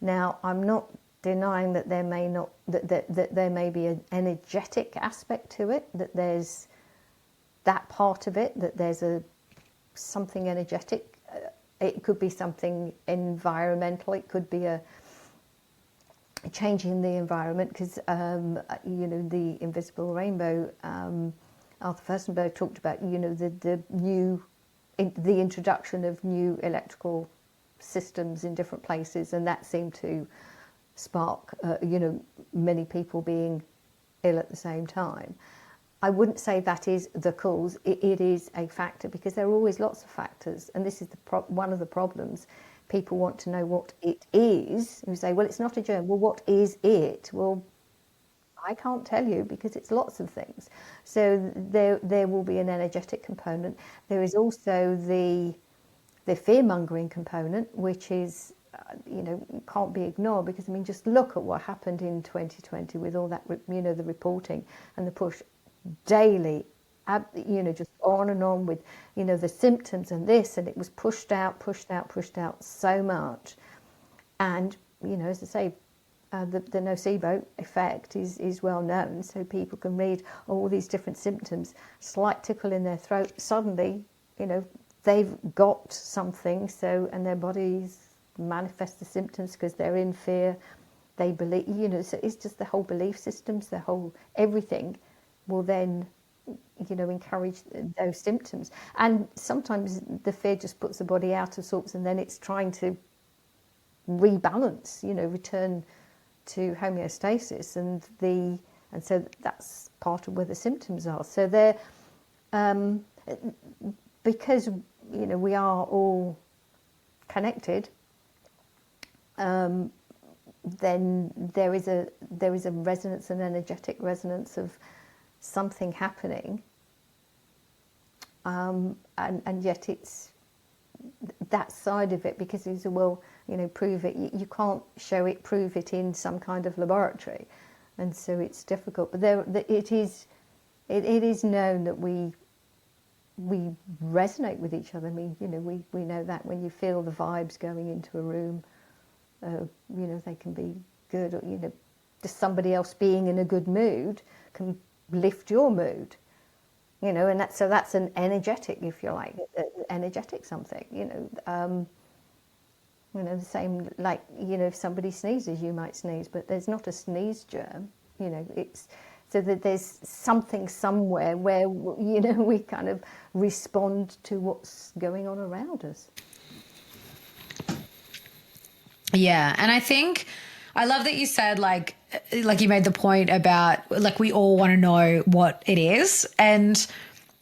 Now, I'm not denying that there may not that there may be an energetic aspect to it, that there's that part of it, that there's something energetic. It could be something environmental. It could be a change in the environment, because the invisible rainbow. Arthur Firstenberg talked about the introduction of new electrical systems in different places, and that seemed to spark many people being ill at the same time. I wouldn't say that is the cause. It is a factor, because there are always lots of factors, and this is one of the problems. People want to know what it is. You say, well, it's not a germ. Well, what is it? Well, I can't tell you, because it's lots of things. So there will be an energetic component. There is also the fear-mongering component, which is can't be ignored, because just look at what happened in 2020 with all that the reporting and the push daily, just on and on with the symptoms and this, and it was pushed out so much. And as I say, the nocebo effect is well known, so people can read all these different symptoms. Slight tickle in their throat, suddenly they've got something, and their bodies manifest the symptoms because they're in fear. They believe, so it's just the whole belief systems, the whole everything will then encourage those symptoms. And sometimes the fear just puts the body out of sorts, and then it's trying to rebalance, return to homeostasis, and so that's part of where the symptoms are. So they're because we are all connected. Then there is a resonance, an energetic resonance of something happening, and yet it's that side of it, because you say, well, prove it. You can't show it, prove it in some kind of laboratory, and so it's difficult. But it is known that we resonate with each other. We know that when you feel the vibes going into a room, they can be good, or just somebody else being in a good mood can lift your mood, and that's an energetic, if you like, energetic something, the same, like, if somebody sneezes, you might sneeze, but there's not a sneeze germ, it's so that there's something somewhere where, we kind of respond to what's going on around us.
Yeah, and I think I love that you said like you made the point about like we all want to know what it is, and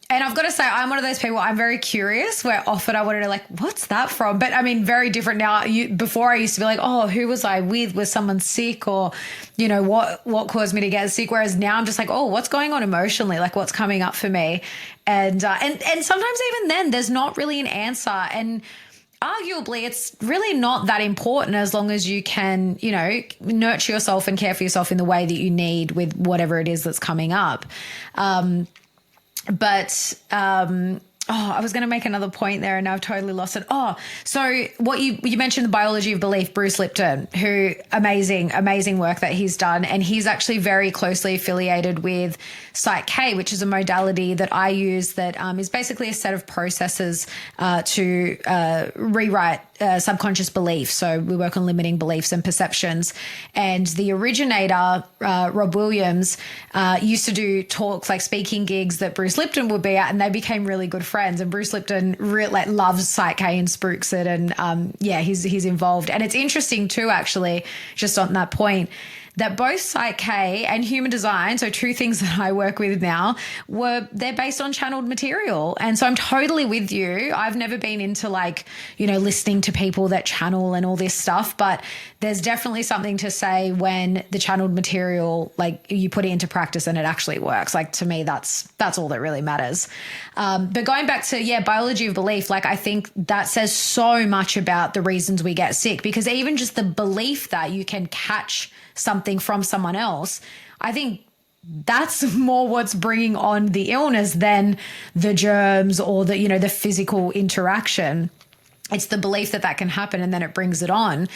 I've got to say I'm one of those people. I'm very curious. Where often I want to know like what's that from, but very different now. Before I used to be like, oh, who was I with? Was someone sick, or what caused me to get sick? Whereas now I'm just like, oh, what's going on emotionally? Like what's coming up for me, and sometimes even then there's not really an answer, and arguably it's really not that important as long as you can, nurture yourself and care for yourself in the way that you need with whatever it is that's coming up. I was going to make another point there and now I've totally lost it. Oh, so what you mentioned the biology of belief, Bruce Lipton, who amazing work that he's done. And he's actually very closely affiliated with Psych-K, which is a modality that I use that is basically a set of processes to rewrite subconscious beliefs. So we work on limiting beliefs and perceptions. And the originator, Rob Williams, used to do talks, like speaking gigs that Bruce Lipton would be at, and they became really good friends. And Bruce Lipton loves Psych-K and spooks it, and he's involved. And it's interesting too, actually, just on that point, that both Psych-K and Human Design, so two things that I work with now, they're based on channeled material. And so I'm totally with you. I've never been into listening to people that channel and all this stuff, but there's definitely something to say when the channeled material, you put it into practice and it actually works. To me, that's all that really matters. But going back to, biology of belief, I think that says so much about the reasons we get sick, because even just the belief that you can catch something from someone else, I think that's more what's bringing on the illness than the germs or the physical interaction. it's the belief that that can happen, and then it brings it on.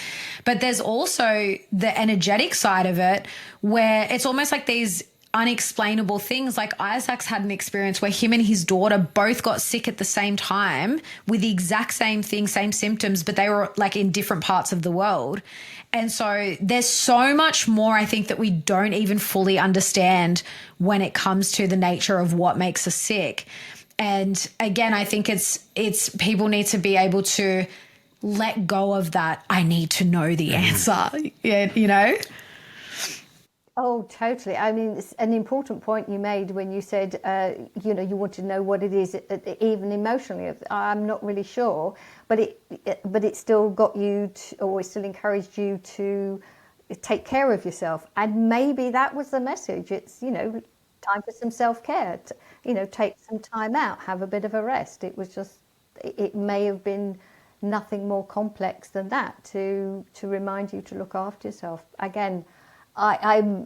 But there's also the energetic side of it, where it's almost like these unexplainable things. Like Isaac's had an experience where him and his daughter both got sick at the same time with the exact same thing, same symptoms, but they were like in different parts of the world. And so there's so much more, I think, that we don't even fully understand when it comes to the nature of what makes us sick. And again, I think it's people need to be able to let go of that. I need to know the answer, you know?
Oh, totally. I mean, it's an important point you made when you said, you know, you want to know what it is, even emotionally. I'm not really sure, but it still got you to, or it still encouraged you to take care of yourself. And maybe that was the message. It's, you know, time for some self-care. You know, take some time out, have a bit of a rest. It was just, it may have been nothing more complex than that to remind you to look after yourself. Again, I'm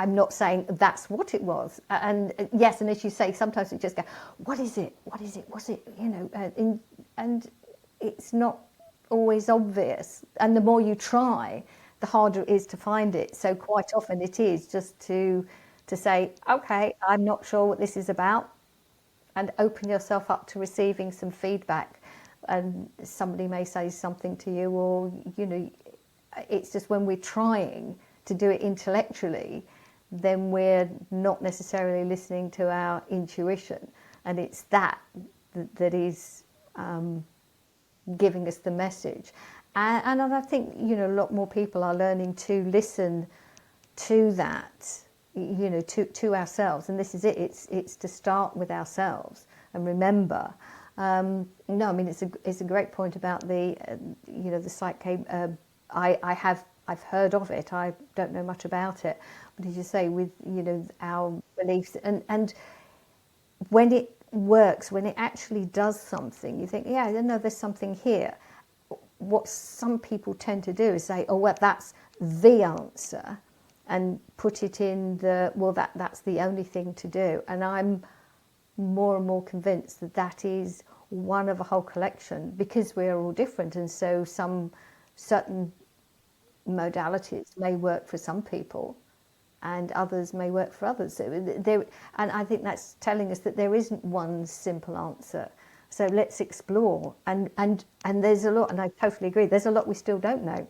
not saying that's what it was, and yes, and as you say, sometimes we just go, what is it? What is it? What's it? You know, and it's not always obvious. And the more you try, the harder it is to find it. So quite often it is just to say, okay, I'm not sure what this is about, and open yourself up to receiving some feedback. And somebody may say something to you, or you know, it's just when we're trying to do it intellectually, then we're not necessarily listening to our intuition, and it's that is giving us the message. And I think, you know, a lot more people are learning to listen to that, you know, to ourselves. And this is it. It's to start with ourselves and remember. No, I mean, it's a great point about the you know, the psyche. I've heard of it. I don't know much about it, but as you say, with, you know, our beliefs and when it works, when it actually does something, you think, yeah, no, there's something here. What some people tend to do is say, oh, well, that's the answer, and put it in the, well, that's the only thing to do. And I'm more and more convinced that that is one of a whole collection, because we're all different, and so some certain modalities may work for some people and others may work for others. So and I think that's telling us that there isn't one simple answer. So let's explore, and there's a lot, and I totally agree, there's a lot we still don't know.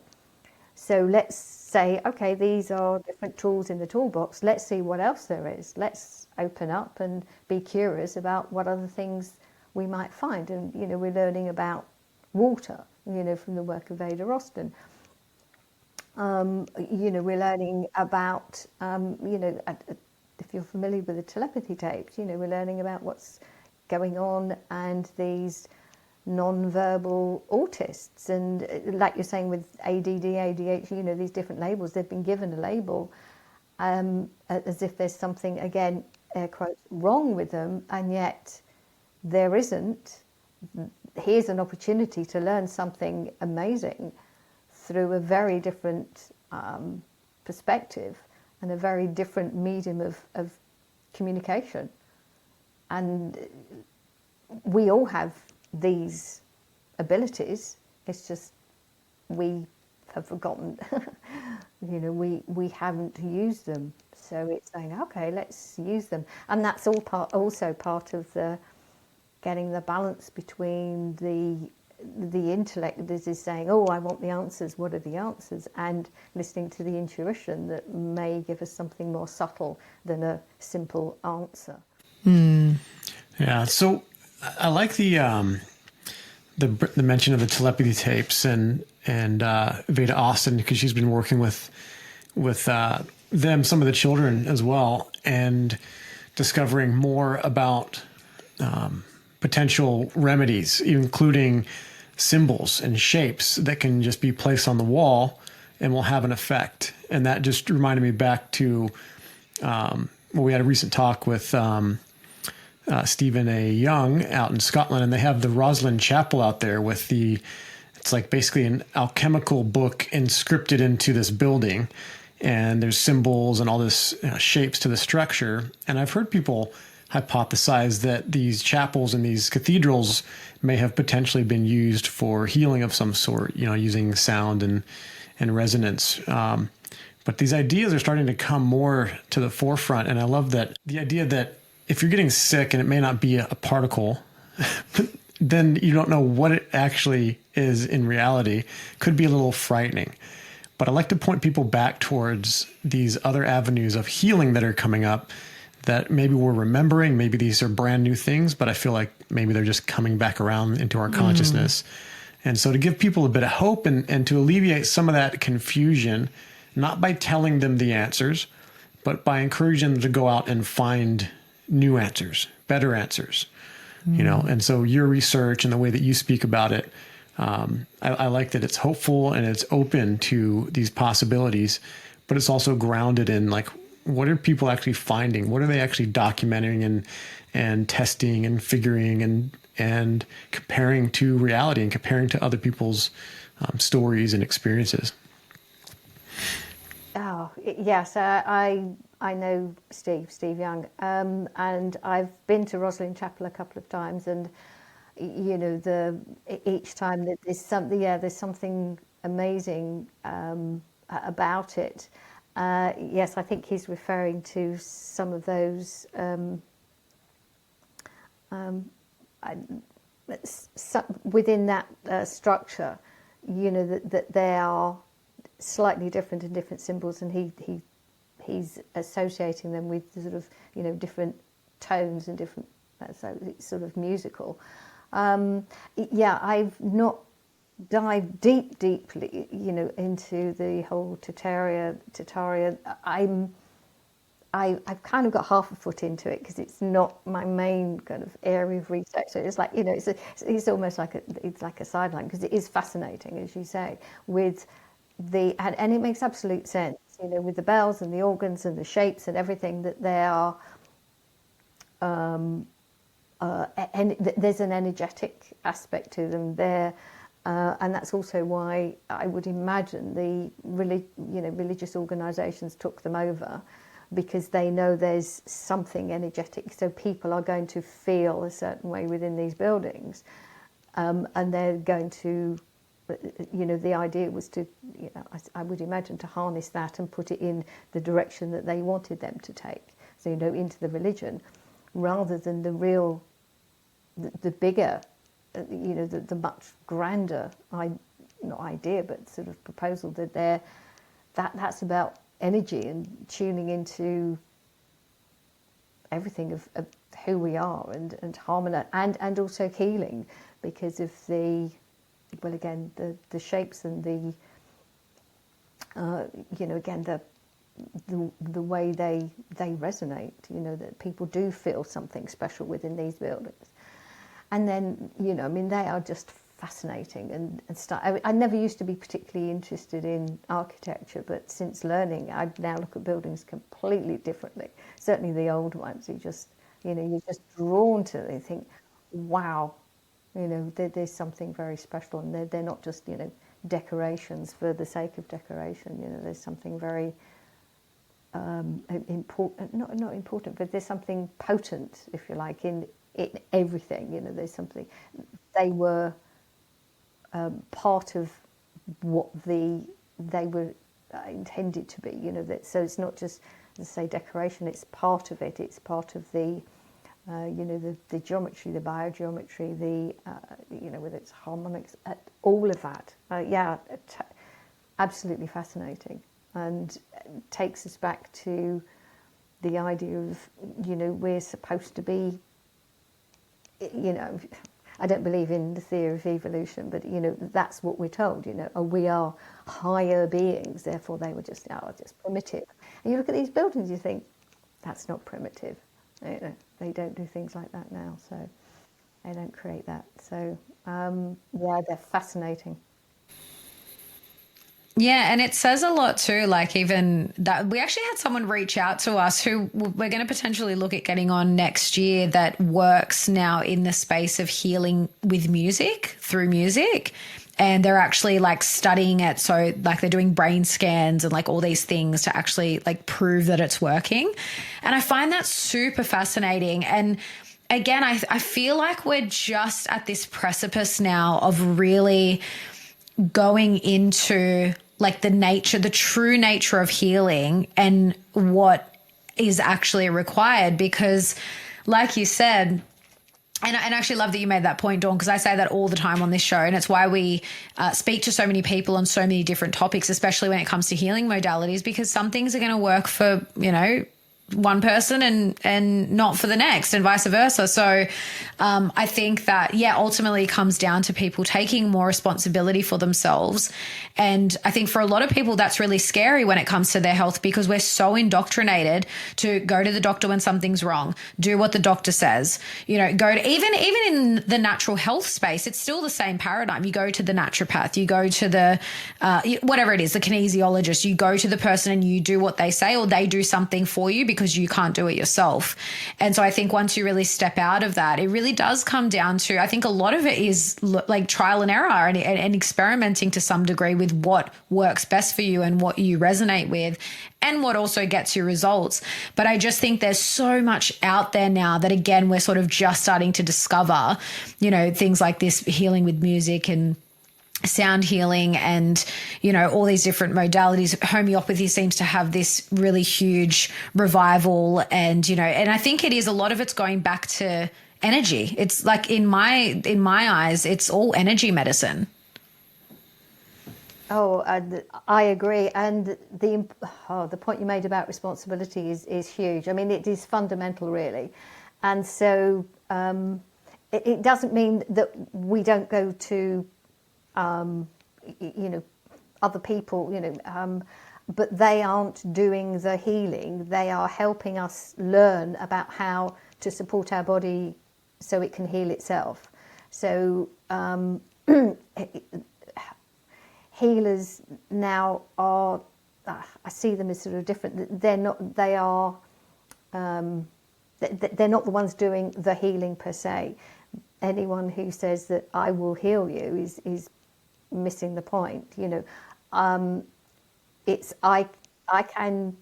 So let's say, okay, these are different tools in the toolbox, let's see what else there is. Let's open up and be curious about what other things we might find. And you know, we're learning about water, you know, from the work of Ada Austin. You know, we're learning about, you know, if you're familiar with the telepathy tapes, you know, we're learning about what's going on, and these non-verbal autists, and like you're saying with ADD, ADHD, you know, these different labels, they've been given a label as if there's something, again, air quotes, wrong with them, and yet there isn't. Here's an opportunity to learn something amazing through a very different perspective and a very different medium of communication. And we all have these abilities, it's just we have forgotten, you know, we haven't used them. So it's saying, okay, let's use them. And that's also part of the getting the balance between the intellect that is saying, oh, I want the answers, what are the answers? And listening to the intuition that may give us something more subtle than a simple answer.
Yeah, so I like the mention of the telepathy tapes and Veda Austin, because she's been working with them, some of the children as well, and discovering more about potential remedies, including symbols and shapes that can just be placed on the wall and will have an effect. And that just reminded me back to we had a recent talk with Stephen A. Young out in Scotland, and they have the Rosslyn Chapel out there with it's like basically an alchemical book inscripted into this building, and there's symbols and all this shapes to the structure. And I've heard people hypothesize that these chapels and these cathedrals may have potentially been used for healing of some sort, using sound and resonance. But these ideas are starting to come more to the forefront. And I love that the idea that if you're getting sick and it may not be a particle, then you don't know what it actually is in reality, could be a little frightening. But I like to point people back towards these other avenues of healing that are coming up that maybe we're remembering. Maybe these are brand new things, but I feel like maybe they're just coming back around into our consciousness. And so to give people a bit of hope and to alleviate some of that confusion, not by telling them the answers, but by encouraging them to go out and find new answers, better answers, and so your research and the way that you speak about it, I like that it's hopeful and it's open to these possibilities, but it's also grounded in like, what are people actually finding? What are they actually documenting and testing and figuring and comparing to reality and comparing to other people's stories and experiences?
Oh, yes, I know Steve Young, and I've been to Rosslyn Chapel a couple of times, and each time that there's something amazing about it. Yes, I think he's referring to some of those within that structure, that they are slightly different and different symbols, and he's associating them with sort of different tones and different, so it's sort of musical. I've not dived deeply into the whole Tataria. I've kind of got half a foot into it because it's not my main kind of area of research. So it's like it's almost like a sideline, because it is fascinating, as you say, with and it makes absolute sense, with the bells and the organs and the shapes and everything, that they are, and there's an energetic aspect to them there, and that's also why I would imagine the religious organisations took them over, because they know there's something energetic, so people are going to feel a certain way within these buildings, and they're going to. The idea was to, I would imagine, to harness that and put it in the direction that they wanted them to take. So, into the religion, rather than the real, the bigger, the much grander, not idea, but sort of proposal that that's about energy and tuning into everything of who we are and harmony and also healing, because of the. Well, again, the shapes and the again the way they resonate. That people do feel something special within these buildings, and then they are just fascinating and stuff. I never used to be particularly interested in architecture, but since learning, I now look at buildings completely differently. Certainly, the old ones, you're just drawn to. They think, wow. There's something very special, and they're not just decorations for the sake of decoration. There's something very important, not important, but there's something potent, if you like, in everything. There's something. They were part of what they were intended to be. So it's not just, as I say, decoration. It's part of it. It's part of the. The geometry, the biogeometry, whether it's harmonics, all of that. Absolutely fascinating, and takes us back to the idea of, we're supposed to be, I don't believe in the theory of evolution, but, that's what we're told, we are higher beings, therefore they were just primitive. And you look at these buildings, you think, that's not primitive. They don't do things like that now, so they don't create that. So, they're fascinating.
Yeah, and it says a lot too, like even that we actually had someone reach out to us who we're going to potentially look at getting on next year, that works now in the space of healing with music, through music. and they're actually like studying it. So like they're doing brain scans and like all these things to actually like prove that it's working. And I find that super fascinating. And again, I feel like we're just at this precipice now of really going into like the true nature of healing and what is actually required. Because like you said, and I actually love that you made that point, Dawn, because I say that all the time on this show. And it's why we speak to so many people on so many different topics, especially when it comes to healing modalities, because some things are going to work for, one person and not for the next, and vice versa. So I think that, ultimately it comes down to people taking more responsibility for themselves. And I think for a lot of people, that's really scary when it comes to their health, because we're so indoctrinated to go to the doctor when something's wrong, do what the doctor says, go to even in the natural health space, it's still the same paradigm. You go to the naturopath, you go to the, whatever it is, the kinesiologist, you go to the person and you do what they say, or they do something for you because you can't do it yourself. And so I think once you really step out of that, it really does come down to, I think a lot of it is like trial and error and experimenting to some degree with what works best for you and what you resonate with and what also gets you results. But I just think there's so much out there now that, again, we're sort of just starting to discover, things like this healing with music and sound healing and, all these different modalities. Homeopathy seems to have this really huge revival. And, and I think a lot of it's going back to energy. It's like in my eyes, it's all energy medicine.
Oh, I agree. And the point you made about responsibility is huge. I mean, it is fundamental, really. And so it doesn't mean that we don't go to other people, but they aren't doing the healing. They are helping us learn about how to support our body so it can heal itself. So healers now are, I see them as sort of different. They're not the ones doing the healing per se. Anyone who says that I will heal you is missing the point. It's I can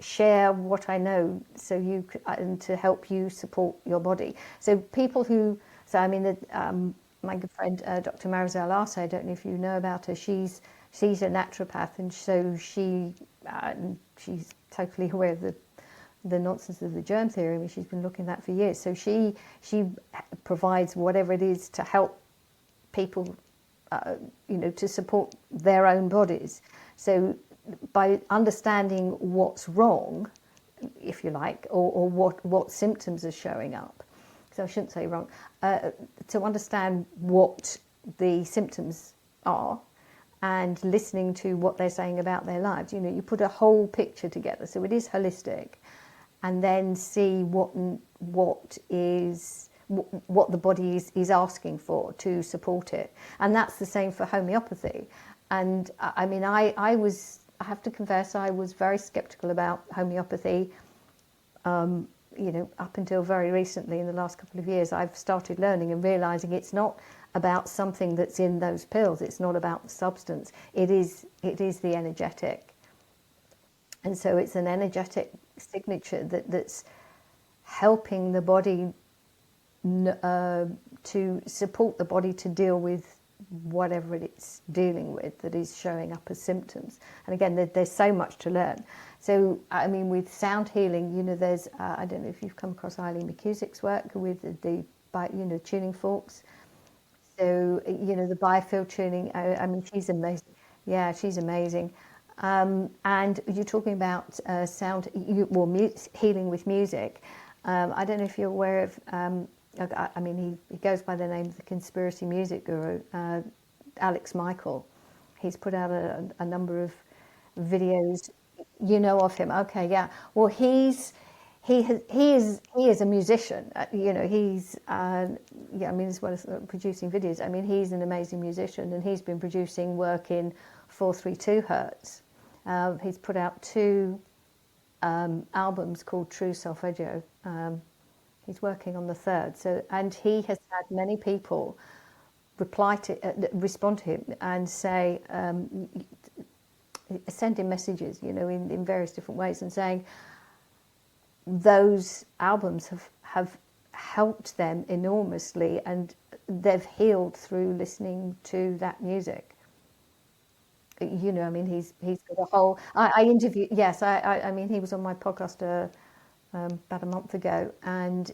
share what I know so you and to help you support your body. So people who, my good friend Dr. Marisol Arce, I don't know if you know about her. She's a naturopath, and so she's totally aware of the nonsense of the germ theory. I mean, she's been looking at that for years. So she provides whatever it is to help people, to support their own bodies. So by understanding what's wrong, if you like, or what symptoms are showing up. So I shouldn't say wrong. To understand what the symptoms are, and listening to what they're saying about their lives. You put a whole picture together, so it is holistic, and then see what the body is asking for to support it. And that's the same for homeopathy. And I mean, I have to confess, I was very skeptical about homeopathy. Up until very recently, in the last couple of years, I've started learning and realizing it's not about something that's in those pills. It's not about the substance. It is the energetic. And so it's an energetic signature that's helping the body to support the body to deal with whatever it's dealing with that is showing up as symptoms. And again, there's so much to learn. So, I mean, with sound healing, there's, I don't know if you've come across Eileen McCusick's work with the tuning forks. So, the biofield tuning, I mean, she's amazing. Yeah, she's amazing. And you're talking about healing with music. I don't know if you're aware of, he goes by the name of the conspiracy music guru, Alex Michael. He's put out a number of videos. You know of him? Okay, yeah. Well, he is a musician. He's as well as producing videos. I mean, he's an amazing musician, and he's been producing work in 432 hertz. He's put out 2 albums called True Solfeggio. He's working on the 3rd. So, and he has had many people respond to him and say, send him messages, in various different ways, and saying those albums have helped them enormously, and they've healed through listening to that music. He's got a whole. I interviewed. Yes, I mean, he was on my podcast about a month ago, and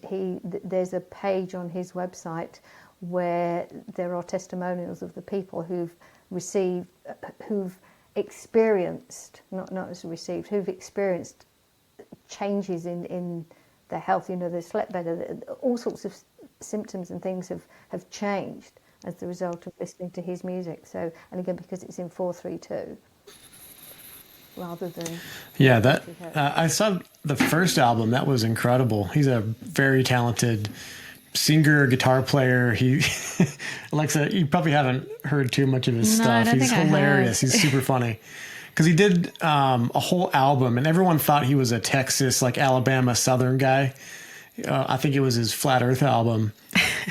there's a page on his website where there are testimonials of the people who've experienced, not as received, who've experienced changes in their health. They slept better. All sorts of symptoms and things have changed as the result of listening to his music. So, and again, because it's in 4/3/2 rather than
I saw the first album. That was incredible. He's a very talented singer, guitar player. He Alexa, you probably haven't heard too much of his stuff. He's hilarious. He's super funny. Because he did a whole album, and everyone thought he was a Texas, like Alabama Southern guy. I think it was his Flat Earth album,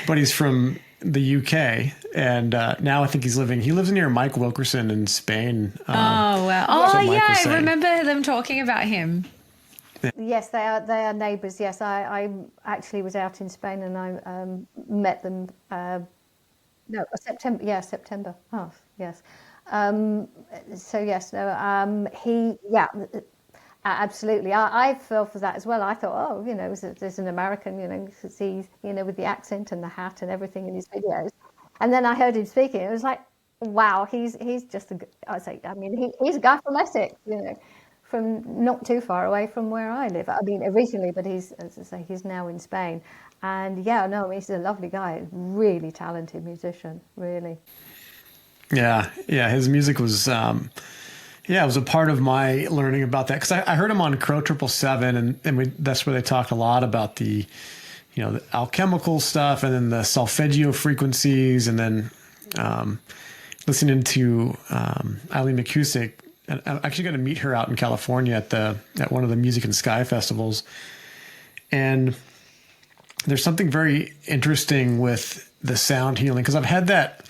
but he's from the UK, and now I think he lives near Mike Wilkerson in Spain.
Oh wow! Oh yeah, I remember them talking about him.
Yes, they are neighbours. Yes, I actually was out in Spain and I met them. September. Yeah, September. Oh yes. So yes, no. Absolutely. I fell for that as well. I thought, there's an American, because he's, with the accent and the hat and everything in his videos. And then I heard him speaking. It was like, wow, he's just he's a guy from Essex, from not too far away from where I live. I mean, originally, but he's, as I say, he's now in Spain. And he's a lovely guy, really talented musician, really.
Yeah. His music was, it was a part of my learning about that, because I heard him on Crow 777, and that's where they talked a lot about the alchemical stuff, and then the solfeggio frequencies, and then listening to Eileen McCusick. And I actually got to meet her out in California at one of the Music and Sky festivals, and there's something very interesting with the sound healing, because I've had that.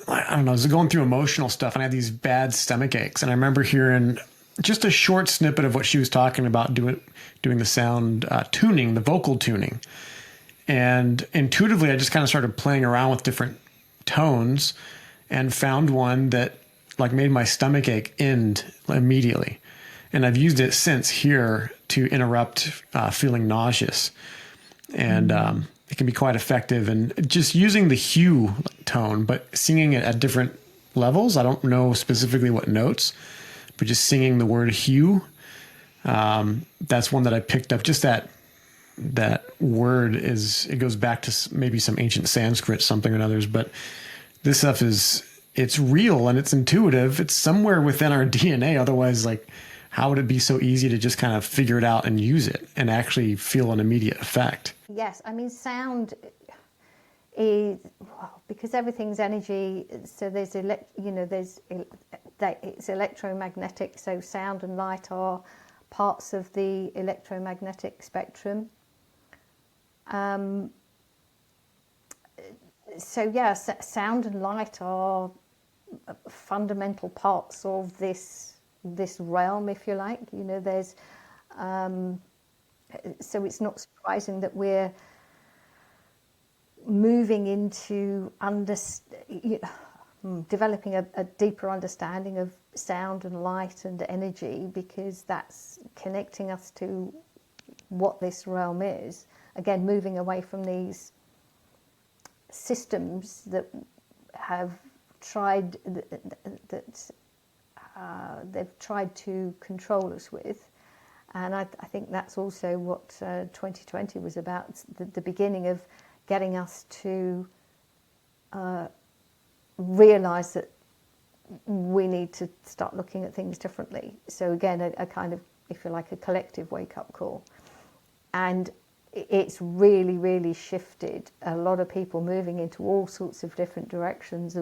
I don't know, I was going through emotional stuff, and I had these bad stomach aches. And I remember hearing just a short snippet of what she was talking about, doing the sound tuning, the vocal tuning. And intuitively, I just kind of started playing around with different tones and found one that made my stomach ache end immediately. And I've used it since here to interrupt feeling nauseous. And it can be quite effective, and just using the hue tone, but singing it at different levels. I don't know specifically what notes, but just singing the word hue. That's one that I picked up. Just that word it goes back to maybe some ancient Sanskrit, something or others, but this stuff it's real and it's intuitive. It's somewhere within our DNA. Otherwise, how would it be so easy to just kind of figure it out and use it and actually feel an immediate effect?
Yes, I mean, sound is, because everything's energy. So it's electromagnetic. So sound and light are parts of the electromagnetic spectrum. Sound and light are fundamental parts of this realm, if you like. There's so it's not surprising that we're moving into developing a deeper understanding of sound and light and energy, because that's connecting us to what this realm is. Again, moving away from these systems that have tried they've tried to control us with. And I think that's also what 2020 was about, the beginning of getting us to realise that we need to start looking at things differently. So again, a kind of, if you like, a collective wake-up call. And it's really, really shifted a lot of people moving into all sorts of different directions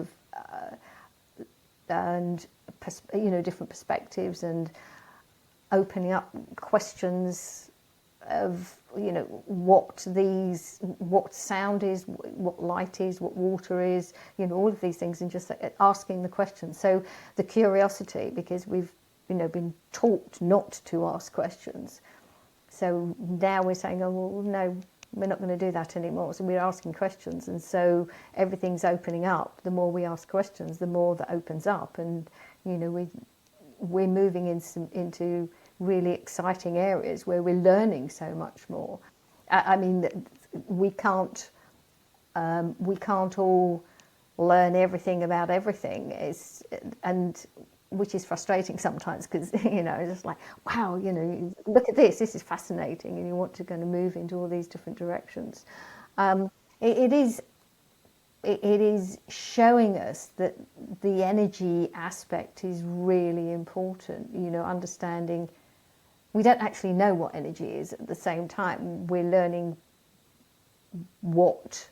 and different perspectives, and opening up questions of what sound is, what light is, what water is, all of these things, and just asking the questions. So the curiosity, because we've been taught not to ask questions, so now we're saying, oh well, no, we're not going to do that anymore. So we're asking questions, and so everything's opening up. The more we ask questions, the more that opens up, and we're moving into really exciting areas where we're learning so much more. I mean, we can't all learn everything about everything. And which is frustrating sometimes, because it's just like, wow, look at this is fascinating, and you want to kind of move into all these different directions. It is showing us that the energy aspect is really important. Understanding we don't actually know what energy is. At the same time, we're learning what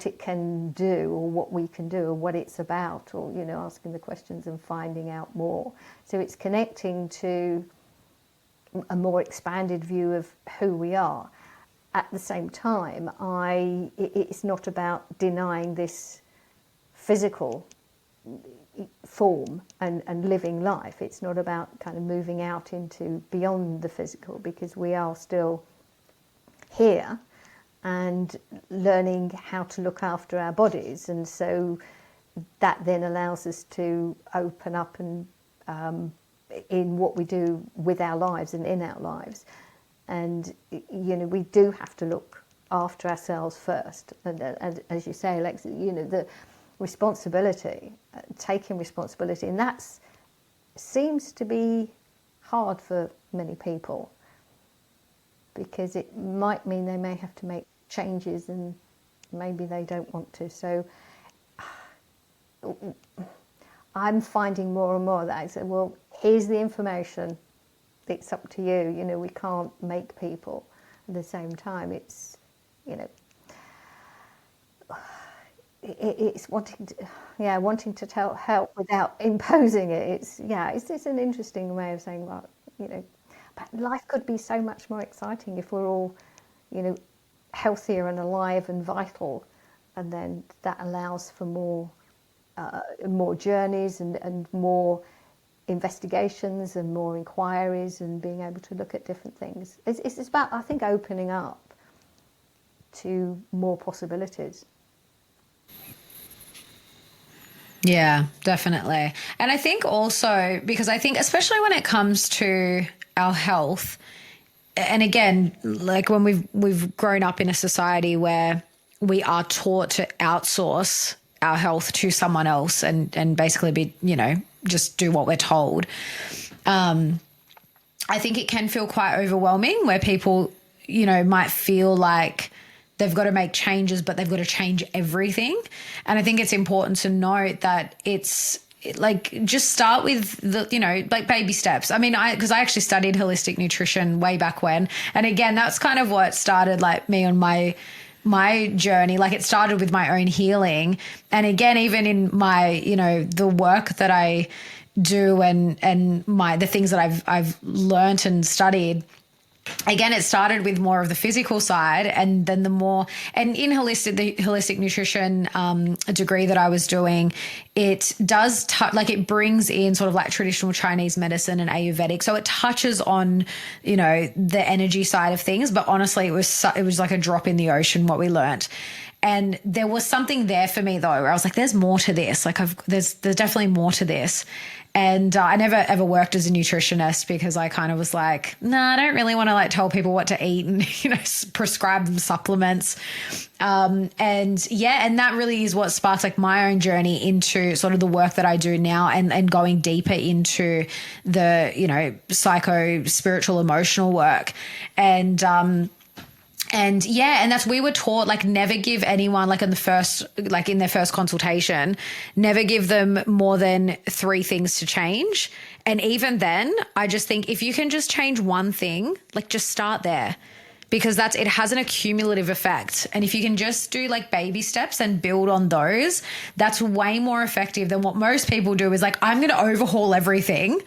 it can do, or what we can do, or what it's about, or asking the questions and finding out more. So it's connecting to a more expanded view of who we are. At the same time, it's not about denying this physical form and living life. It's not about kind of moving out into beyond the physical, because we are still here and learning how to look after our bodies. And so that then allows us to open up and in what we do with our lives and in our lives. And we do have to look after ourselves first. And as you say, Alexa, the responsibility, taking responsibility, and that seems to be hard for many people, because it might mean they may have to make changes and maybe they don't want to. So I'm finding more and more that I say, well, here's the information, it's up to you. We can't make people. At the same time, it's it's wanting to help without imposing it. It's an interesting way of saying, well, but life could be so much more exciting if we're all healthier and alive and vital, and then that allows for more journeys and more investigations and more inquiries and being able to look at different things. It's about, I think, opening up to more possibilities.
Yeah, definitely. And I think also, because I think especially when it comes to our health, and again, like when we've grown up in a society where we are taught to outsource our health to someone else and basically be, just do what we're told. I think it can feel quite overwhelming, where people, might feel like they've got to make changes, but they've got to change everything. And I think it's important to note that it's like, just start with like baby steps. I mean, because I actually studied holistic nutrition way back when. And again, that's kind of what started like me on my journey. Like, it started with my own healing. And again, even in my, the work that I do and the things that I've learnt and studied, again, it started with more of the physical side, and then the holistic nutrition degree that I was doing, it does it brings in sort of like traditional Chinese medicine and Ayurvedic. So it touches on, the energy side of things. But honestly, it was like a drop in the ocean what we learnt. And there was something there for me though, where I was like, there's more to this. Like there's definitely more to this. And I never ever worked as a nutritionist, because I kind of was like, I don't really want to like tell people what to eat and, prescribe them supplements. And that really is what sparked like my own journey into sort of the work that I do now, and going deeper into the, psycho, spiritual, emotional work. And that's, we were taught, like, never give anyone, like in their first consultation, never give them more than 3 things to change. And even then, I just think if you can just change one thing, like, just start there, because it has an accumulative effect. And if you can just do like baby steps and build on those, that's way more effective than what most people do, is like, I'm going to overhaul everything.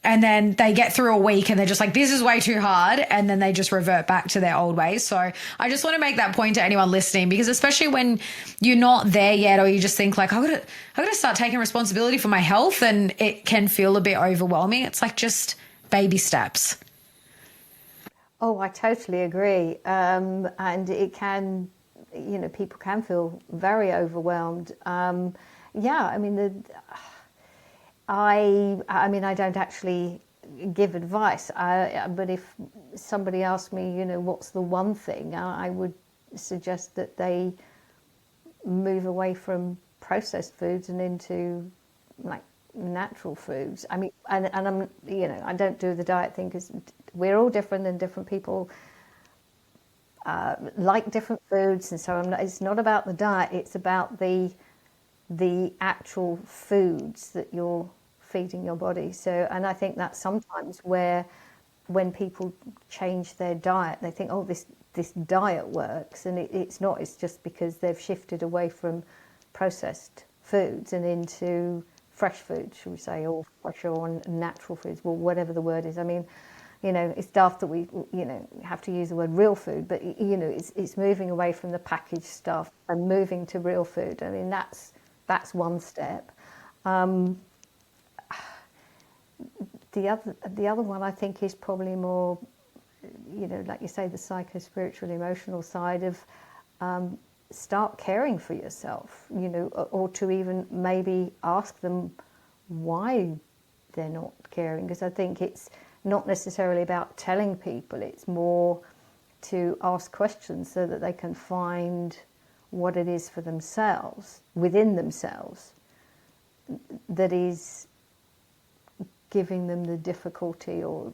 And then they get through a week and they're just like, this is way too hard. And then they just revert back to their old ways. So I just want to make that point to anyone listening, because especially when you're not there yet, or you just think like, I gotta start taking responsibility for my health, and it can feel a bit overwhelming. It's like just baby steps.
Oh, I totally agree. And it can, people can feel very overwhelmed. Yeah, I mean, I don't actually give advice, but if somebody asked me, what's the one thing, I would suggest that they move away from processed foods and into like natural foods. I mean, and I'm, I don't do the diet thing because we're all different, and different people like different foods, and so it's not about the diet. It's about the actual foods that you're feeding your body. So, and I think that's sometimes where, when people change their diet, they think, oh, this diet works, and it's not. It's just because they've shifted away from processed foods and into fresh foods, should we say, or fresh or natural foods, well, whatever the word is. I mean, it's daft that we, have to use the word real food, but, it's moving away from the packaged stuff and moving to real food. I mean, that's one step. The other one I think is probably more, like you say, the psycho-spiritual, emotional side of start caring for yourself, or to even maybe ask them why they're not caring. Because I think it's not necessarily about telling people, it's more to ask questions so that they can find what it is for themselves, within themselves, that is giving them the difficulty or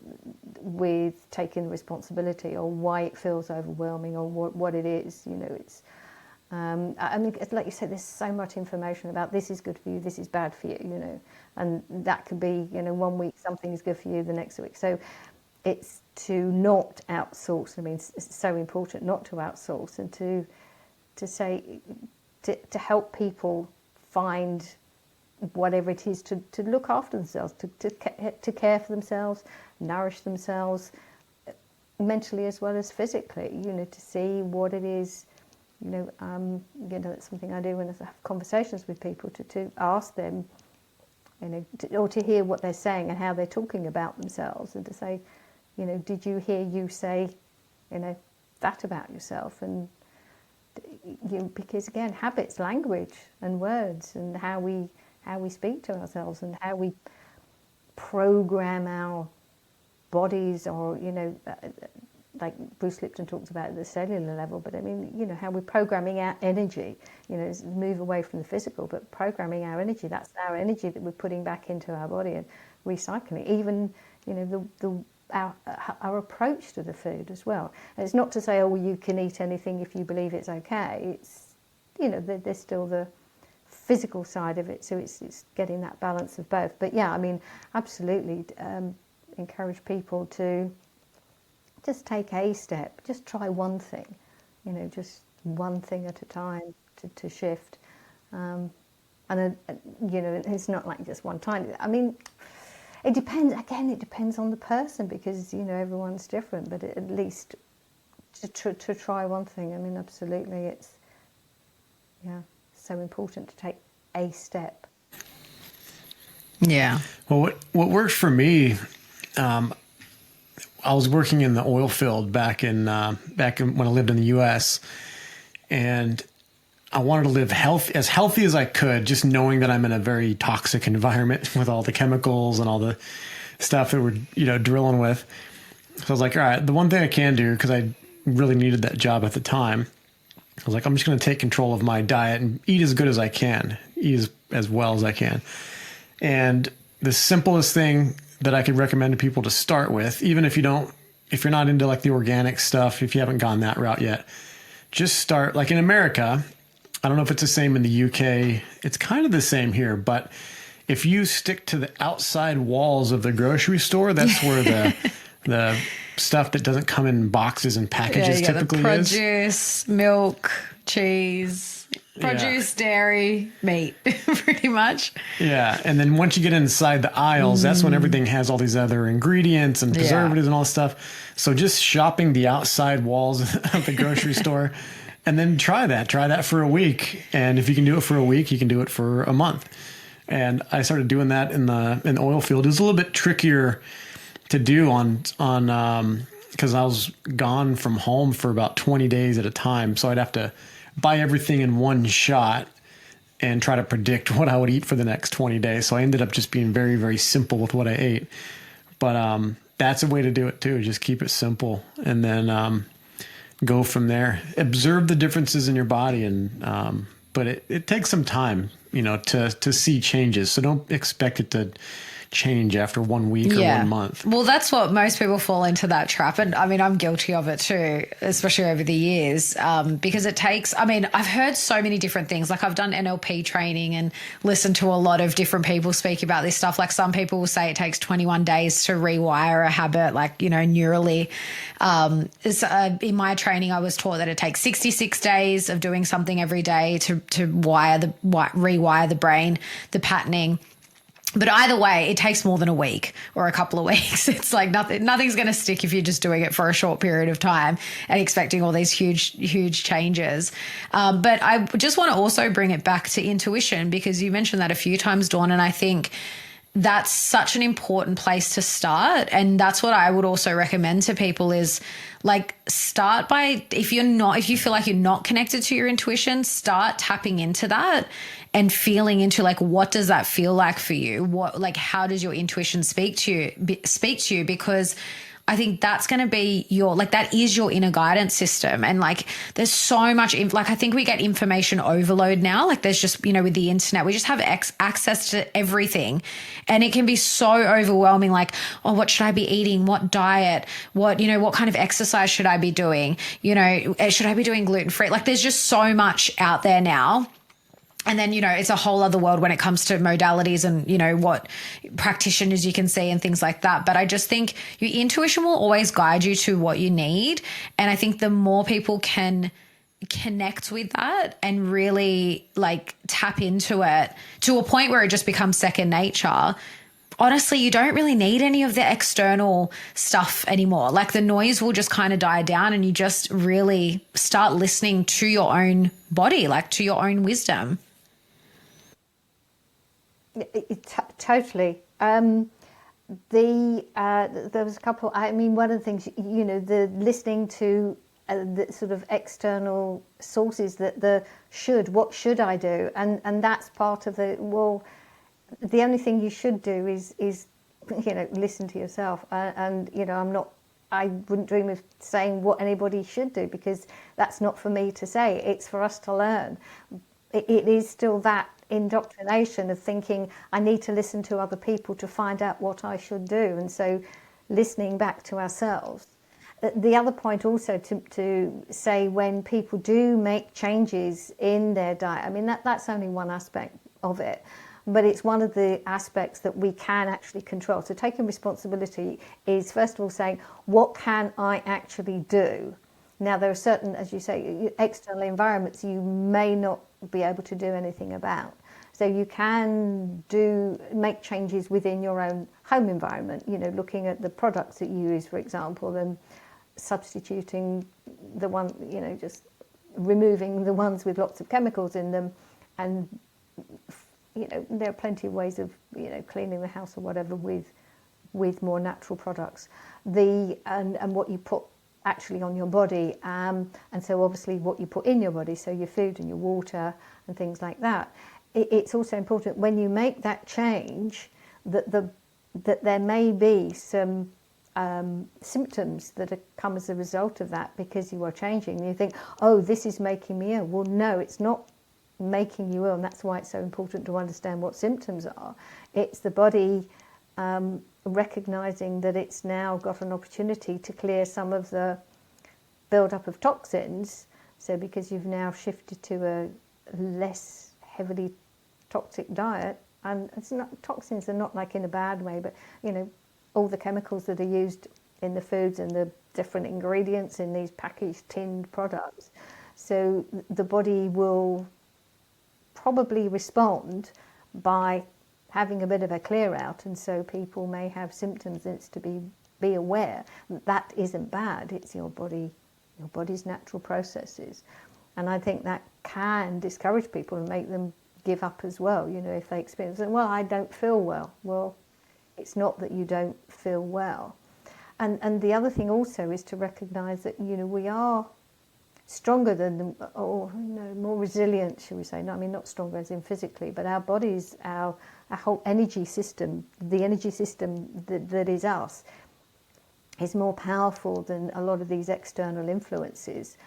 with taking responsibility, or why it feels overwhelming, or what it is. It's I mean, like you said, there's so much information about this is good for you, this is bad for you, and that could be, 1 week something is good for you, the next week. So it's to not outsource. I mean, it's so important not to outsource, and to say, to help people find whatever it is to look after themselves, to care for themselves, nourish themselves, mentally as well as physically, to see what it is. That's something I do when I have conversations with people, to ask them, or to hear what they're saying and how they're talking about themselves, and to say, did you hear you say, that about yourself? And because again, habits, language, and words, and how we speak to ourselves, and how we program our bodies, or like Bruce Lipton talks about at the cellular level, but I mean, how we're programming our energy, move away from the physical, but programming our energy, that's our energy that we're putting back into our body and recycling. Even, our approach to the food as well. And it's not to say, oh, you can eat anything if you believe it's okay. It's, there's still the physical side of it, so it's getting that balance of both. But yeah, I mean, absolutely encourage people to just take a step, just try one thing, just one thing at a time to shift. And it's not like just one time. I mean, it depends on the person, because, everyone's different, but at least to try one thing. I mean, absolutely, it's, so important to take a step.
Yeah.
Well, what worked for me, I was working in the oil field back in when I lived in the U.S., and I wanted to live as healthy as I could, just knowing that I'm in a very toxic environment with all the chemicals and all the stuff that we're drilling with. So I was like, all right, the one thing I can do, because I really needed that job at the time, I was like, I'm just going to take control of my diet and eat as good as I can, eat as well as I can. And the simplest thing that I could recommend to people to start with, even if you're not into like the organic stuff, if you haven't gone that route yet, just start like in America. I don't know if it's the same in the UK. It's kind of the same here, but if you stick to the outside walls of the grocery store, that's where the stuff that doesn't come in boxes and packages typically
the
is.
produce, milk, cheese. Produce, dairy, meat, pretty much.
Yeah, and then once you get inside the aisles, that's when everything has all these other ingredients and preservatives and all this stuff. So just shopping the outside walls of the grocery store, and then try that for a week. And if you can do it for a week, you can do it for a month. And I started doing that in the oil field. It was a little bit trickier to do on because I was gone from home for about 20 days at a time. So I'd have to buy everything in one shot and try to predict what I would eat for the next 20 days. So I ended up just being very, very simple with what I ate. But that's a way to do it too. Just keep it simple and then go from there. Observe the differences in your body. But it takes some time, to see changes. So don't expect it to change after 1 week or 1 month.
Well, that's what most people fall into, that trap. And I mean, I'm guilty of it too, especially over the years, because it takes, I've heard so many different things. Like I've done NLP training and listened to a lot of different people speak about this stuff. Like some people will say it takes 21 days to rewire a habit, like, neurally. In my training, I was taught that it takes 66 days of doing something every day to rewire the brain, the patterning. But either way, it takes more than a week or a couple of weeks. It's like nothing's going to stick if you're just doing it for a short period of time and expecting all these huge changes. But I just want to also bring it back to intuition, because you mentioned that a few times, Dawn, and I think that's such an important place to start. And that's what I would also recommend to people is like start by, if you feel like you're not connected to your intuition, start tapping into that and feeling into like, what does that feel like for you? How does your intuition speak to you? Because I think that's going to be that is your inner guidance system. And like, there's so much, I think we get information overload now. Like there's just, with the internet, we just have access to everything. And it can be so overwhelming. Like, oh, what should I be eating? What diet? What kind of exercise should I be doing? Should I be doing gluten-free? Like there's just so much out there now. And then, it's a whole other world when it comes to modalities and, what practitioners you can see and things like that. But I just think your intuition will always guide you to what you need. And I think the more people can connect with that and really like tap into it to a point where it just becomes second nature, honestly, you don't really need any of the external stuff anymore. Like the noise will just kind of die down and you just really start listening to your own body, like to your own wisdom.
Totally. There was a couple. One of the things, the listening to the sort of external sources, what should I do, and that's part of the. Well, the only thing you should do is listen to yourself, and I wouldn't dream of saying what anybody should do, because that's not for me to say. It's for us to learn. It is still that indoctrination of thinking I need to listen to other people to find out what I should do, and so listening back to ourselves. The other point also to say, when people do make changes in their diet, that's only one aspect of it, but it's one of the aspects that we can actually control. So taking responsibility is, first of all, saying, what can I actually do? Now, there are certain, as you say, external environments you may not be able to do anything about. So you can make changes within your own home environment, looking at the products that you use, for example, and substituting the one, just removing the ones with lots of chemicals in them. And, there are plenty of ways of, cleaning the house or whatever with more natural products. And what you put actually on your body, and so obviously what you put in your body, so your food and your water and things like that. It's also important when you make that change that there may be some symptoms that come as a result of that, because you are changing. And you think, oh, this is making me ill. Well, no, it's not making you ill, and that's why it's so important to understand what symptoms are. It's the body recognizing that it's now got an opportunity to clear some of the build-up of toxins. So because you've now shifted to a less heavily toxic diet, and toxins are not like in a bad way, but all the chemicals that are used in the foods and the different ingredients in these packaged tinned products. So the body will probably respond by having a bit of a clear out, and so people may have symptoms. And it's to be aware that that isn't bad. It's your body's natural processes, and I think that can discourage people and make them give up as well. You know, if they experience, well, I don't feel well. Well, it's not that you don't feel well. And the other thing also is to recognise that, you know, we are stronger than, or you know, more resilient, shall we say? No, I mean not stronger as in physically, but our bodies, our whole energy system, the energy system that is us, is more powerful than a lot of these external influences,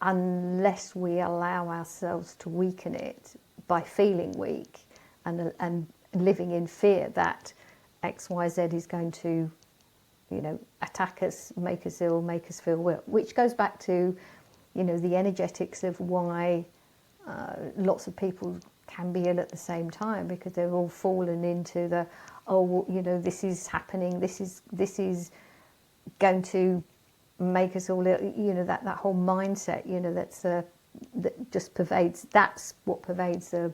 unless we allow ourselves to weaken it by feeling weak and living in fear that XYZ is going to, you know, attack us, make us ill, make us feel ill, which goes back to, you know, the energetics of why lots of people can be ill at the same time, because they've all fallen into the, oh, well, you know, this is happening, this is going to make us all ill, you know, that whole mindset, you know, that just pervades, that's what pervades a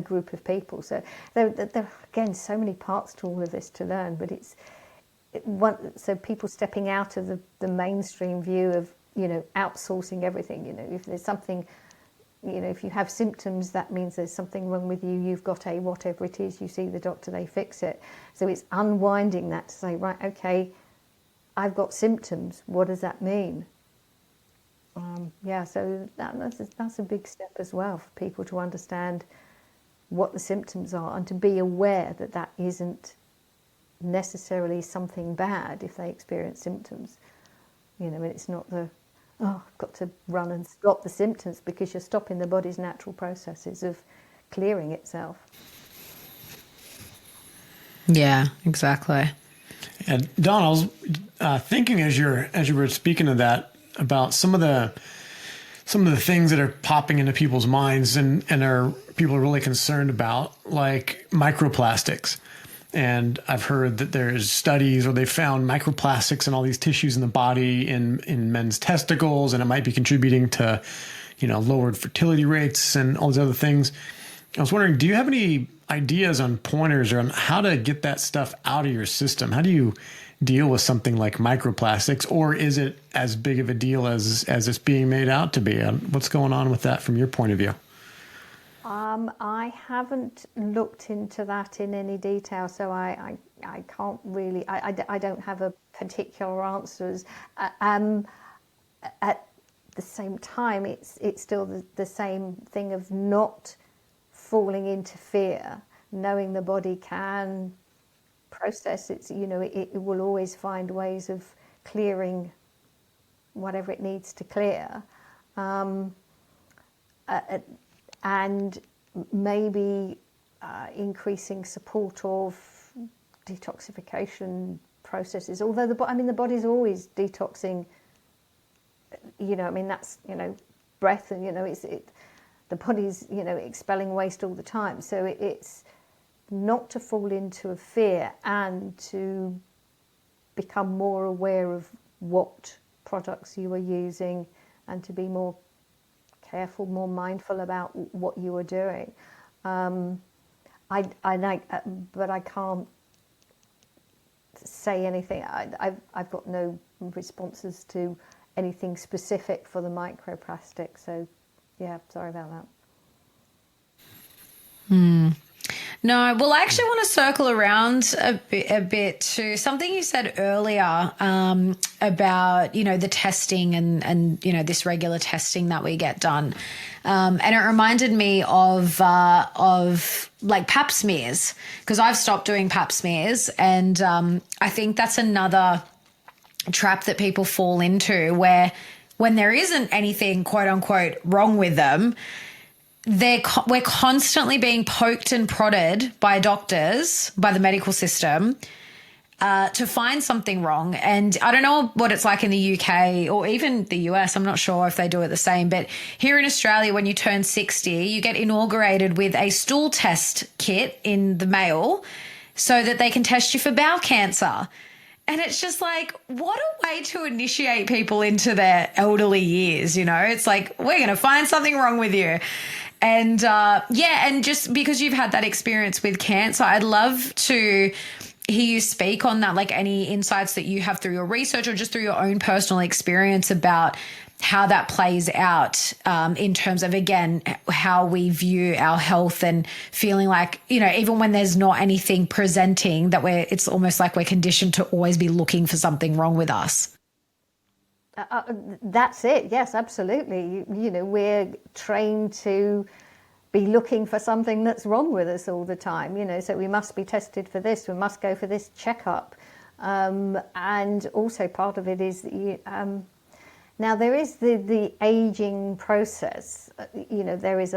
group of people. So there are, again, so many parts to all of this to learn, but so people stepping out of the mainstream view of, you know, outsourcing everything. You know, if there's something, you know, if you have symptoms, that means there's something wrong with you. You've got whatever it is, you see the doctor, they fix it. So it's unwinding that to say, right, okay, I've got symptoms. What does that mean? So that's a big step as well for people to understand what the symptoms are and to be aware that that isn't necessarily something bad if they experience symptoms. You know, it's not I've got to run and stop the symptoms, because you're stopping the body's natural processes of clearing itself.
Yeah, exactly.
And Dawn, I was thinking as you were speaking of that, about some of the things that are popping into people's minds and people are really concerned about, like microplastics. And I've heard that there's studies where they found microplastics in all these tissues in the body, in men's testicles, and it might be contributing to, you know, lowered fertility rates and all these other things. I was wondering, do you have any ideas on pointers or on how to get that stuff out of your system? How do you deal with something like microplastics, or is it as big of a deal as it's being made out to be? What's going on with that from your point of view?
I haven't looked into that in any detail, so I can't really, I don't have a particular answers. At the same time, it's still the same thing of not falling into fear, knowing the body can process it. You know, it will always find ways of clearing whatever it needs to clear. And maybe increasing support of detoxification processes. Although the body's always detoxing. You know, I mean, that's, you know, breath, and you know, the body's, you know, expelling waste all the time. So it's not to fall into a fear, and to become more aware of what products you are using, and to be more careful, more mindful about what you are doing. I like, but I can't say anything. I've got no responses to anything specific for the microplastic. So, yeah, sorry about that.
No, well, I actually want to circle around a bit to something you said earlier about, you know, the testing and you know, this regular testing that we get done. And it reminded me of like pap smears, because I've stopped doing pap smears, and I think that's another trap that people fall into, where when there isn't anything quote unquote wrong with them, we're constantly being poked and prodded by doctors, by the medical system, to find something wrong. And I don't know what it's like in the UK or even the US. I'm not sure if they do it the same. But here in Australia, when you turn 60, you get inaugurated with a stool test kit in the mail so that they can test you for bowel cancer. And it's just like, what a way to initiate people into their elderly years, you know? It's like, we're going to find something wrong with you. And and just because you've had that experience with cancer, I'd love to hear you speak on that, like any insights that you have through your research or just through your own personal experience about how that plays out in terms of, again, how we view our health and feeling like, even when there's not anything presenting, that it's almost like we're conditioned to always be looking for something wrong with us.
That's it. Yes, absolutely. We're trained to be looking for something that's wrong with us all the time. So we must be tested for this. We must go for this checkup. And also part of it is now there is the aging process. There is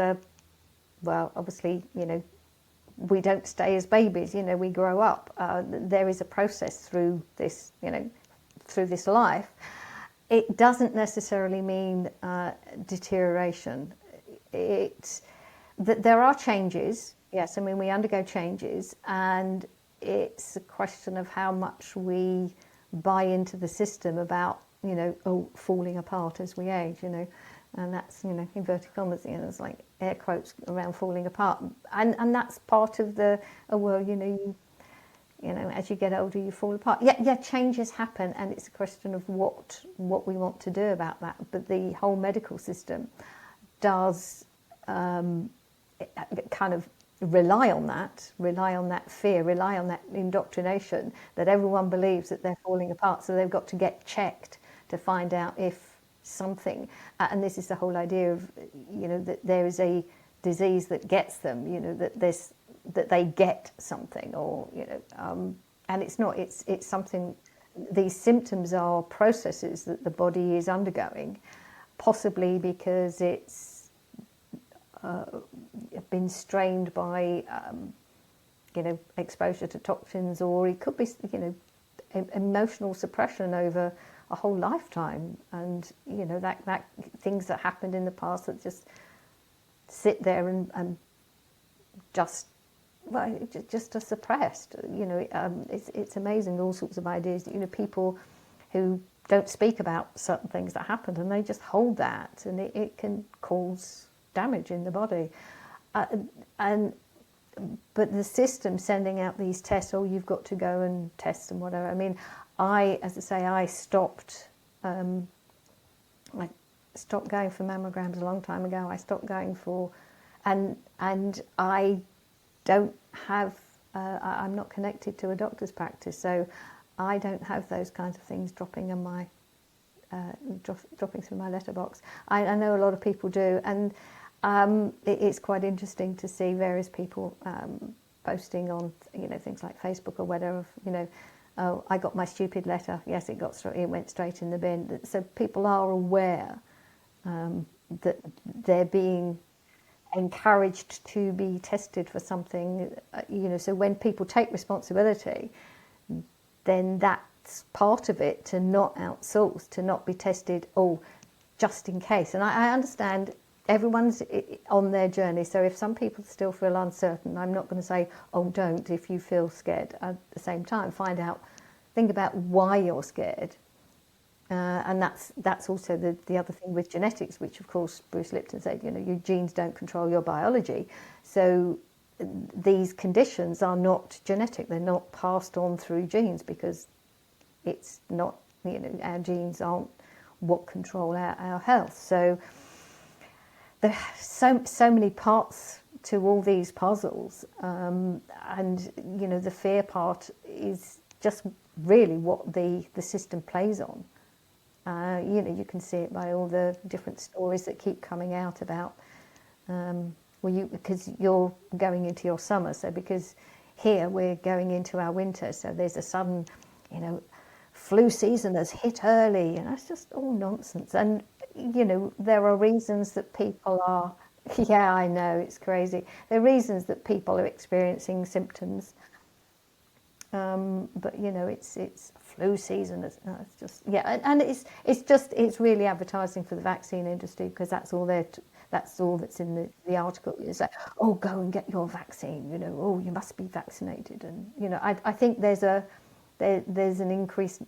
obviously, we don't stay as babies. We grow up. There is a process through this, through this life. It doesn't necessarily mean deterioration. There are changes, yes. I mean, we undergo changes, and it's a question of how much we buy into the system about, falling apart as we age, and that's, inverted commas, it's like air quotes around falling apart, and that's part of the as you get older, you fall apart. Yeah, changes happen, and it's a question of what we want to do about that. But the whole medical system does kind of rely on that fear, rely on that indoctrination that everyone believes that they're falling apart. So they've got to get checked to find out if something, and this is the whole idea of, that there is a disease that gets them, that they get something, or and it's not, it's something. These symptoms are processes that the body is undergoing, possibly because it's been strained by exposure to toxins, or it could be emotional suppression over a whole lifetime, and that things that happened in the past that just sit there and just are suppressed. It's amazing, all sorts of ideas. People who don't speak about certain things that happened, and they just hold that, and it can cause damage in the body. But the system sending out these tests, you've got to go and test and whatever. I mean, I stopped. I stopped going for mammograms a long time ago. I stopped going for, and I don't have. I'm not connected to a doctor's practice, so I don't have those kinds of things dropping in my dropping through my letterbox. I know a lot of people do, and it's quite interesting to see various people posting on things like Facebook or whatever. Oh, I got my stupid letter. Yes, it went straight in the bin. So people are aware that they're being encouraged to be tested for something. So when people take responsibility, then that's part of it, to not outsource, to not be tested, just in case. And I understand everyone's on their journey. So if some people still feel uncertain, I'm not going to say, don't if you feel scared. At the same time, think about why you're scared. And that's also the other thing with genetics, which of course Bruce Lipton said, your genes don't control your biology. So these conditions are not genetic. They're not passed on through genes, because it's not, our genes aren't what control our health. So there's so many parts to all these puzzles, and the fear part is just really what the system plays on. You can see it by all the different stories that keep coming out about because you're going into your summer, so because here we're going into our winter, so there's a sudden flu season has hit early, and that's just all nonsense. And there are reasons that people are yeah, I know, it's crazy. There are reasons that people are experiencing symptoms, but it's flu season. It's just and it's really advertising for the vaccine industry, because that's all that's in the article. Is like, go and get your vaccine. You must be vaccinated, and I think there's an increased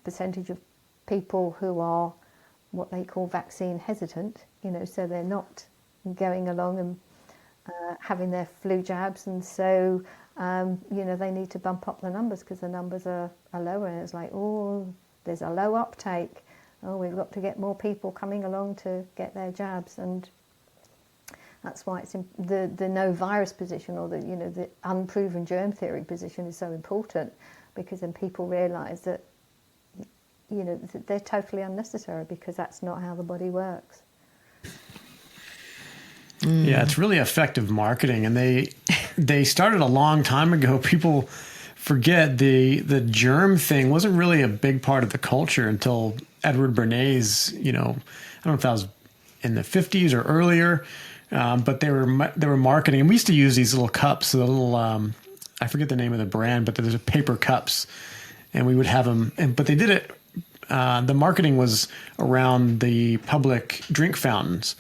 percentage of people who are what they call vaccine hesitant. So they're not going along and having their flu jabs, and so they need to bump up the numbers because the numbers are lower. And it's like, oh, there's a low uptake. Oh, we've got to get more people coming along to get their jabs, and that's why it's the no virus position, or the unproven germ theory position is so important, because then people realise that that they're totally unnecessary, because that's not how the body works.
Yeah, it's really effective marketing, and they started a long time ago. People forget the germ thing wasn't really a big part of the culture until Edward Bernays. I don't know if that was in the 50s or earlier, but they were marketing. And we used to use these little cups, the little I forget the name of the brand, but there's paper cups, and we would have them. But they did it. The marketing was around the public drink fountains.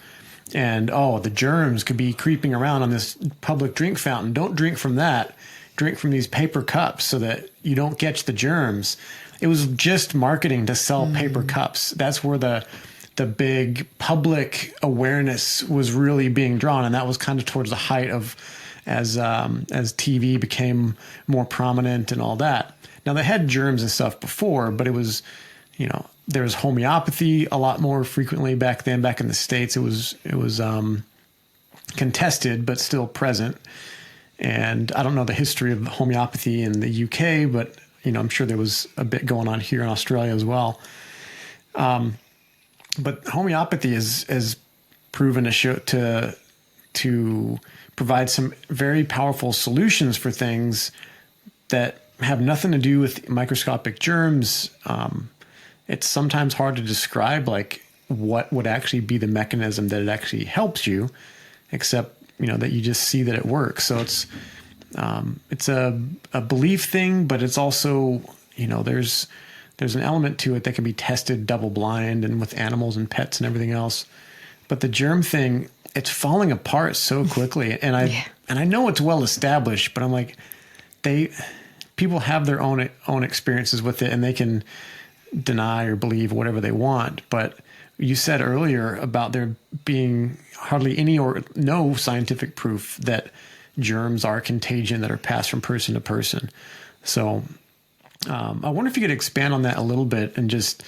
And, the germs could be creeping around on this public drink fountain. Don't drink from that. Drink from these paper cups so that you don't catch the germs. It was just marketing to sell paper cups. That's where the big public awareness was really being drawn. And that was kind of towards the height of as TV became more prominent and all that. Now, they had germs and stuff before, but it was, there was homeopathy a lot more frequently back then. Back in the States, it was contested, but still present. And I don't know the history of homeopathy in the UK, but I'm sure there was a bit going on here in Australia as well. But homeopathy is proven to provide some very powerful solutions for things that have nothing to do with microscopic germs. It's sometimes hard to describe like what would actually be the mechanism that it actually helps you, except that you just see that it works. So it's a belief thing, but it's also there's an element to it that can be tested double blind and with animals and pets and everything else. But the germ thing, it's falling apart so quickly, and I know it's well established, but I'm like, people have their own experiences with it, and they can deny or believe whatever they want. But you said earlier about there being hardly any or no scientific proof that germs are contagion that are passed from person to person. So I wonder if you could expand on that a little bit and just,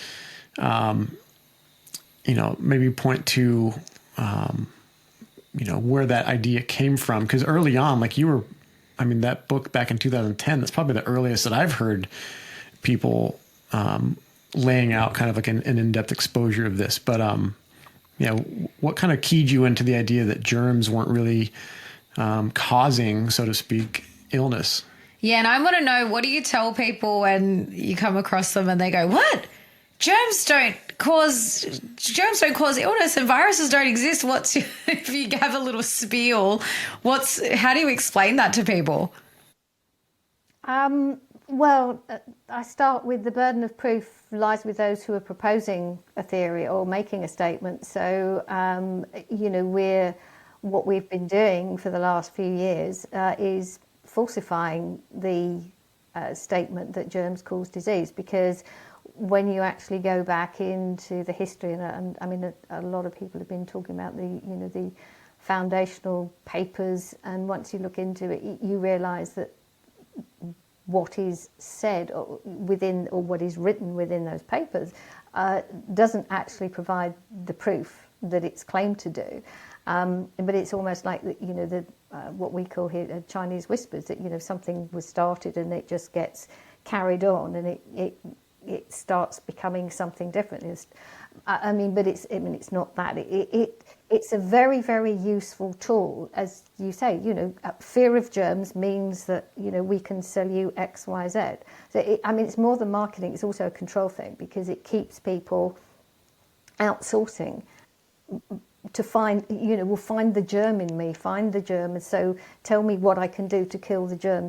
maybe point to, where that idea came from. Because early on, like that book back in 2010, that's probably the earliest that I've heard people laying out kind of like an in-depth exposure of this. But, what kind of keyed you into the idea that germs weren't really causing, so to speak, illness?
Yeah, and I want to know, what do you tell people when you come across them and they go, what? Germs don't cause illness and viruses don't exist. If you have a little spiel, how do you explain that to people?
Well, I start with the burden of proof lies with those who are proposing a theory or making a statement. So, what we've been doing for the last few years is falsifying the statement that germs cause disease, because when you actually go back into the history, and I mean, a lot of people have been talking about the foundational papers, and once you look into it, you realise that what is said within, or what is written within those papers, doesn't actually provide the proof that it's claimed to do. But it's almost like what we call here Chinese whispers, that something was started and it just gets carried on, and it starts becoming something different. It's not that. It's a very, very useful tool, as you say. Fear of germs means that we can sell you X, Y, Z. So it's more than marketing. It's also a control thing, because it keeps people outsourcing to find. Will find the germ in me, find the germ, and so tell me what I can do to kill the germ,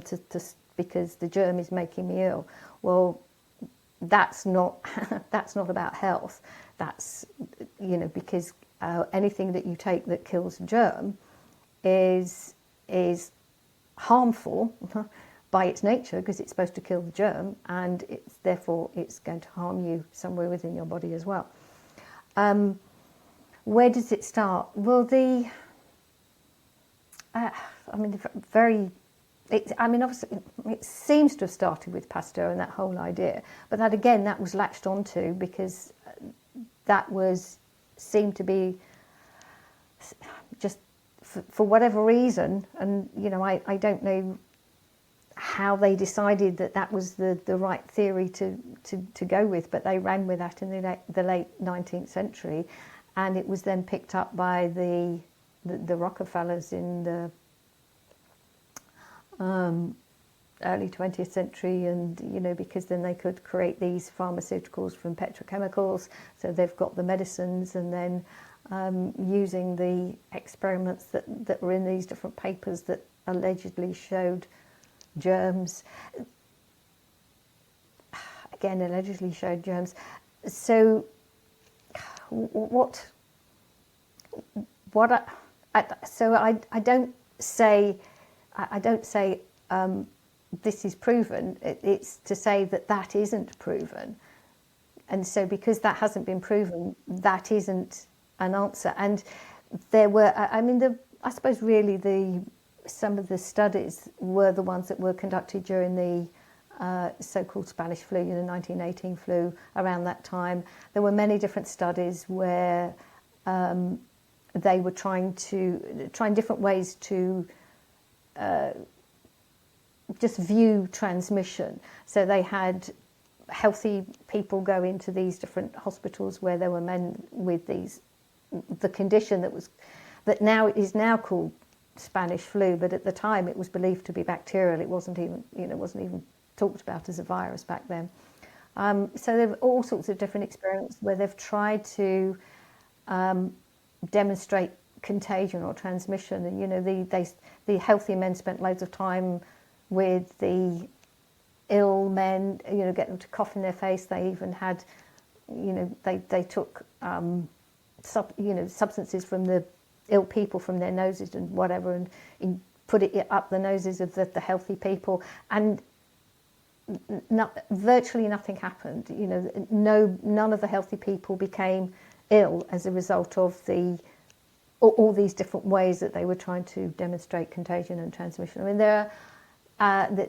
because the germ is making me ill. Well, that's not about health. That's because anything that you take that kills a germ is harmful by its nature, because it's supposed to kill the germ, and therefore it's going to harm you somewhere within your body as well. Where does it start? Well, I mean, very. I mean, obviously, it seems to have started with Pasteur and that whole idea, but that again, that was latched onto because that seemed to be just for whatever reason, and I don't know how they decided that was the right theory to go with, but they ran with that in the late 19th century, and it was then picked up by the Rockefellers in the early 20th century, and because then they could create these pharmaceuticals from petrochemicals, so they've got the medicines, and then using the experiments that were in these different papers that allegedly showed germs, again allegedly showed germs. So I don't say this is proven. It's to say that isn't proven, and so because that hasn't been proven, that isn't an answer. And there were, I suppose really some of the studies were the ones that were conducted during the so-called Spanish flu, 1918 flu. Around that time, there were many different studies where they were trying different ways to just view transmission. So they had healthy people go into these different hospitals where there were men with the condition that now is now called Spanish flu, but at the time it was believed to be bacterial. It wasn't even talked about as a virus back then. So there are all sorts of different experiments where they've tried to demonstrate contagion or transmission, and the healthy men spent loads of time with the ill men, get them to cough in their face. They even had, they took substances from the ill people from their noses and whatever, and put it up the noses of the healthy people, and virtually nothing happened. None of the healthy people became ill as a result of all these different ways that they were trying to demonstrate contagion and transmission. I mean,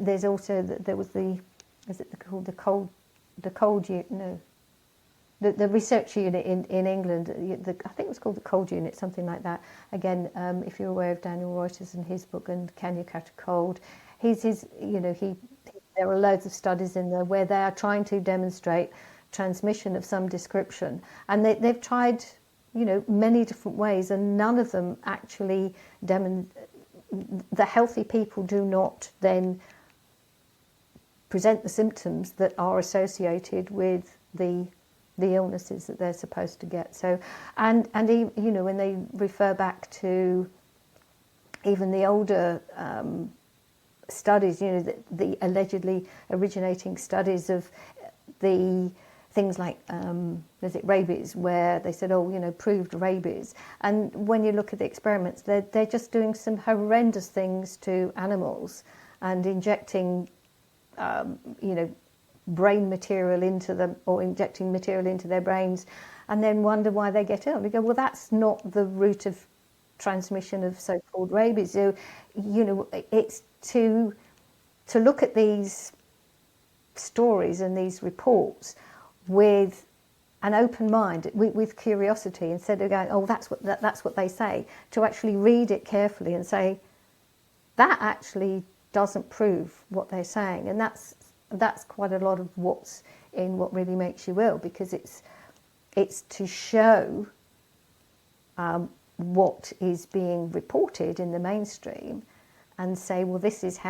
there's also there was the research unit in England. I think it was called the Cold Unit, something like that. Again, if you're aware of Daniel Reuters and his book and Can You Catch a Cold, there are loads of studies in there where they are trying to demonstrate transmission of some description, and they've tried many different ways, and none of them actually the healthy people do not then present the symptoms that are associated with the illnesses that they're supposed to get. So, and when they refer back to even the older studies, the allegedly originating studies of the things like rabies, where they said, proved rabies. And when you look at the experiments, they're just doing some horrendous things to animals and injecting, brain material into them, or injecting material into their brains, and then wonder why they get ill. We go, well, that's not the route of transmission of so-called rabies. So, it's to look at these stories and these reports with an open mind, with curiosity, instead of going, oh, that's what they say, to actually read it carefully and say, that actually doesn't prove what they're saying. And that's quite a lot of what's in What Really Makes You Ill, because it's to show what is being reported in the mainstream and say, well, this is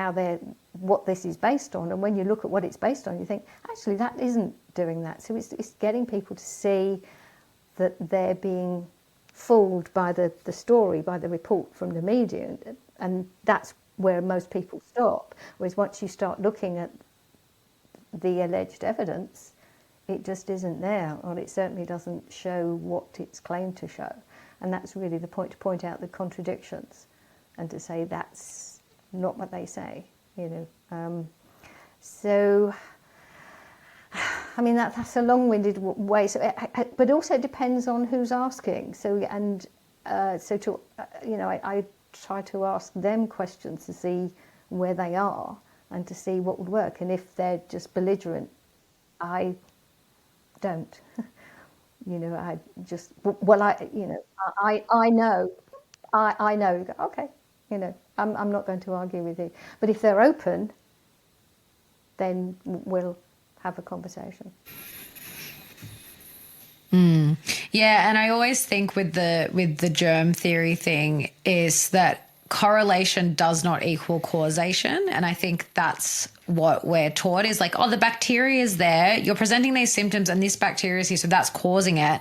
what this is based on. And when you look at what it's based on, you think, actually, that isn't doing that. So it's getting people to see that they're being fooled by the story, by the report from the media. And that's where most people stop. Whereas once you start looking at the alleged evidence, it just isn't there, or it certainly doesn't show what it's claimed to show. And that's really the point, to point out the contradictions and to say that's not what they say, So, I mean, that's a long-winded way. So, but also it depends on who's asking. So, and I try to ask them questions to see where they are and to see what would work. And if they're just belligerent, I don't. I just, well, I know, okay, I'm not going to argue with you. But if they're open, then we'll have a conversation.
Yeah, and I always think with the germ theory thing is that correlation does not equal causation, and I think that's what we're taught is like, oh, the bacteria is there, you're presenting these symptoms, and this bacteria is here, so that's causing it.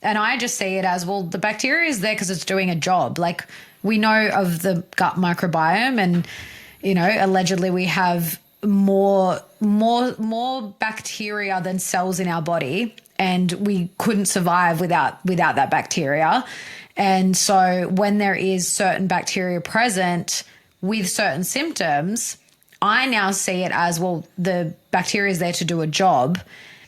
And I just see it as, well, the bacteria is there because it's doing a job. Like, we know of the gut microbiome, and allegedly we have more bacteria than cells in our body, and we couldn't survive without that bacteria. And so when there is certain bacteria present with certain symptoms, I now see it as, well, the bacteria is there to do a job.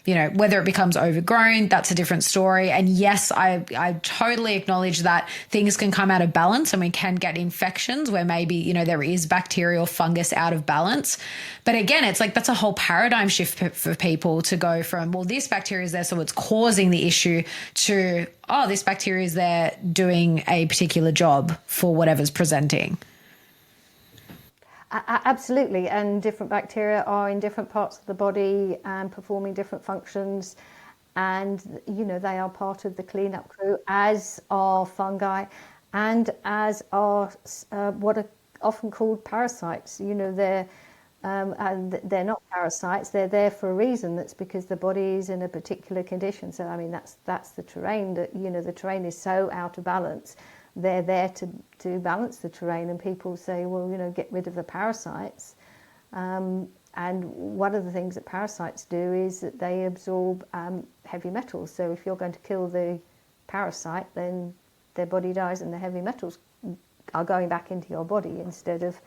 Whether it becomes overgrown, that's a different story. And yes, I totally acknowledge that things can come out of balance and we can get infections where maybe, there is bacterial fungus out of balance. But again, it's like, that's a whole paradigm shift for people to go from, well, this bacteria is there, so it's causing the issue, to, oh, this bacteria is there doing a particular job for whatever's presenting.
Absolutely, and different bacteria are in different parts of the body and performing different functions, and they are part of the cleanup crew, as are fungi, and as are what are often called parasites. They're and they're not parasites; they're there for a reason. That's because the body is in a particular condition. So I mean, that's the terrain. That the terrain is so out of balance. They're there to balance the terrain, and people say, well, get rid of the parasites. And one of the things that parasites do is that they absorb heavy metals. So if you're going to kill the parasite, then their body dies and the heavy metals are going back into your body instead of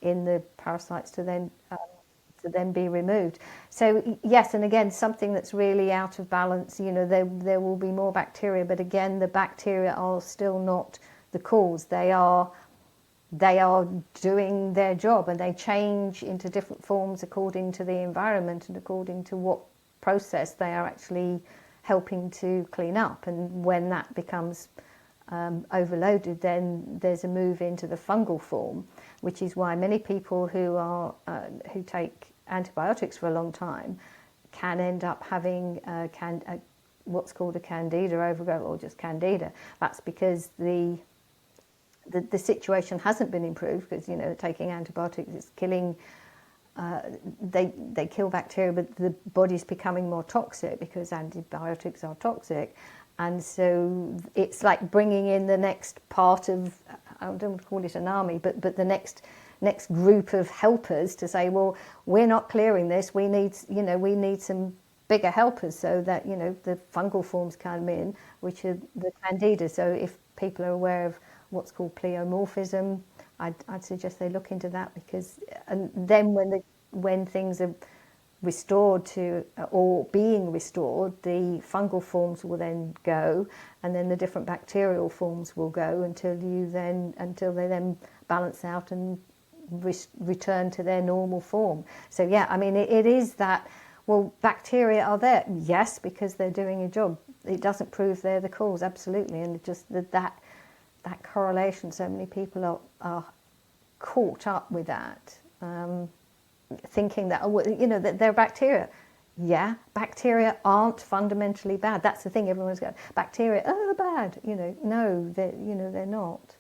in the parasites to then be removed. So yes, and again, something that's really out of balance, there will be more bacteria, but again, the bacteria are still not the cause. They are doing their job, and they change into different forms according to the environment and according to what process they are actually helping to clean up. And when that becomes overloaded, then there's a move into the fungal form, which is why many people who take antibiotics for a long time can end up having what's called a candida overgrowth, or just candida. That's because the situation hasn't been improved, because taking antibiotics is killing. They kill bacteria, but the body's becoming more toxic because antibiotics are toxic. And so it's like bringing in the next part of, I don't want to call it an army, but the next group of helpers to say, well, we're not clearing this. We need some bigger helpers so that the fungal forms come in, which are the candida. So if people are aware of what's called pleomorphism, I'd suggest they look into that, because and then when things are restored to, or being restored, the fungal forms will then go, and then the different bacterial forms will go until they then balance out and return to their normal form. So yeah, I mean, it is that, well, bacteria are there, yes, because they're doing a job. It doesn't prove they're the cause, absolutely, and just that correlation, so many people are caught up with that, thinking that, that they're bacteria. Yeah, bacteria aren't fundamentally bad. That's the thing, everyone's going, bacteria, oh, bad. No, they're not.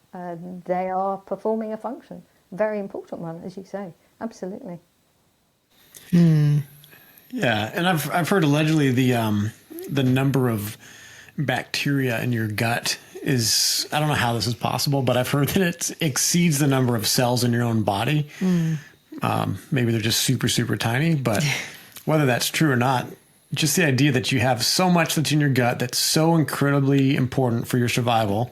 They are performing a function, very important one, as you say, absolutely.
Yeah, and I've heard allegedly the number of bacteria in your gut is, I don't know how this is possible, but I've heard that it exceeds the number of cells in your own body. Maybe they're just super, super tiny, but whether that's true or not, just the idea that you have so much that's in your gut that's so incredibly important for your survival,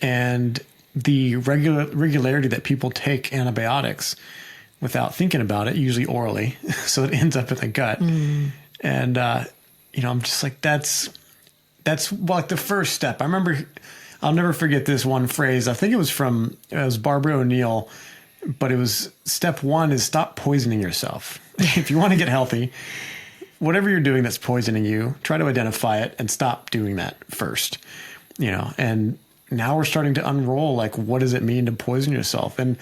and the regularity that people take antibiotics without thinking about it, usually orally, so it ends up in the gut. And, I'm just like, that's like the first step. I remember I'll never forget this one phrase. I think it was Barbara O'Neill, but it was step one is stop poisoning yourself. If you want to get healthy, whatever you're doing that's poisoning you, try to identify it and stop doing that first, and now we're starting to unroll, like, what does it mean to poison yourself? And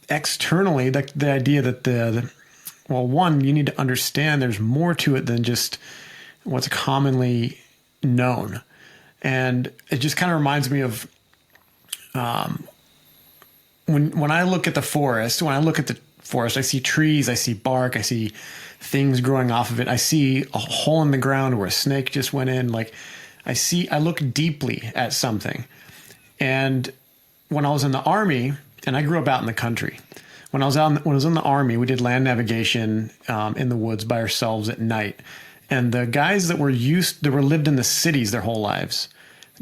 externally, the idea that one, you need to understand there's more to it than just what's commonly known. And it just kind of reminds me of when I look at the forest, I see trees, I see bark, I see things growing off of it. I see a hole in the ground where a snake just went in. Like, I look deeply at something. And when I was in the Army, and I grew up out in the country, when I was in the Army, we did land navigation in the woods by ourselves at night. And the guys that lived in the cities their whole lives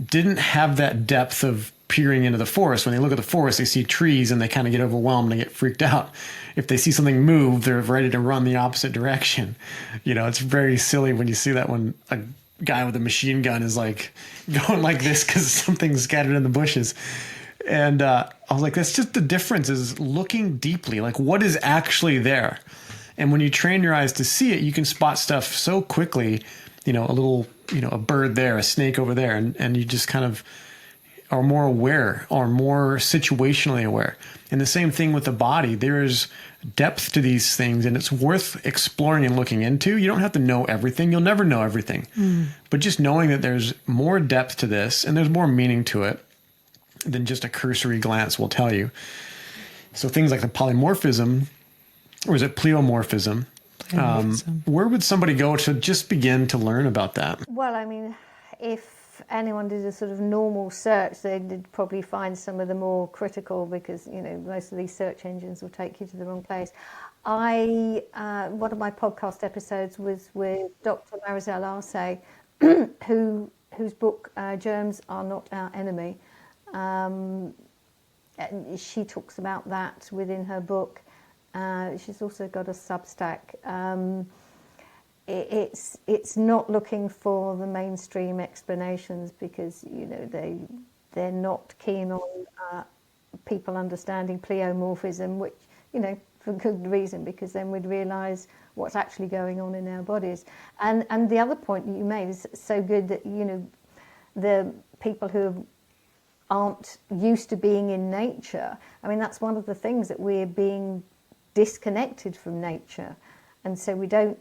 didn't have that depth of peering into the forest. When they look at the forest, they see trees and they kind of get overwhelmed and get freaked out. If they see something move, they're ready to run the opposite direction. It's very silly when you see that when a guy with a machine gun is like going like this because something's scattered in the bushes. And I was like, that's just the difference, is looking deeply, like what is actually there. And when you train your eyes to see it, you can spot stuff so quickly, a little, a bird there, a snake over there. And you just kind of are more aware or more situationally aware. And the same thing with the body. There's depth to these things, and it's worth exploring and looking into. You don't have to know everything. You'll never know everything. But just knowing that there's more depth to this and there's more meaning to it than just a cursory glance will tell you. So things like the polymorphism, or is it pleomorphism? Where would somebody go to just begin to learn about that?
Well, I mean, if anyone did a sort of normal search, they'd probably find some of the more critical, because most of these search engines will take you to the wrong place. One of my podcast episodes was with Dr. Marisol Arce, whose book Germs Are Not Our Enemy. And she talks about that within her book. She's also got a Substack. It's not looking for the mainstream explanations, because they're not keen on people understanding pleomorphism, which for good reason, because then we'd realise what's actually going on in our bodies. And the other point that you made is so good, that the people who aren't used to being in nature, I mean, that's one of the things, that we're being disconnected from nature, and so we don't.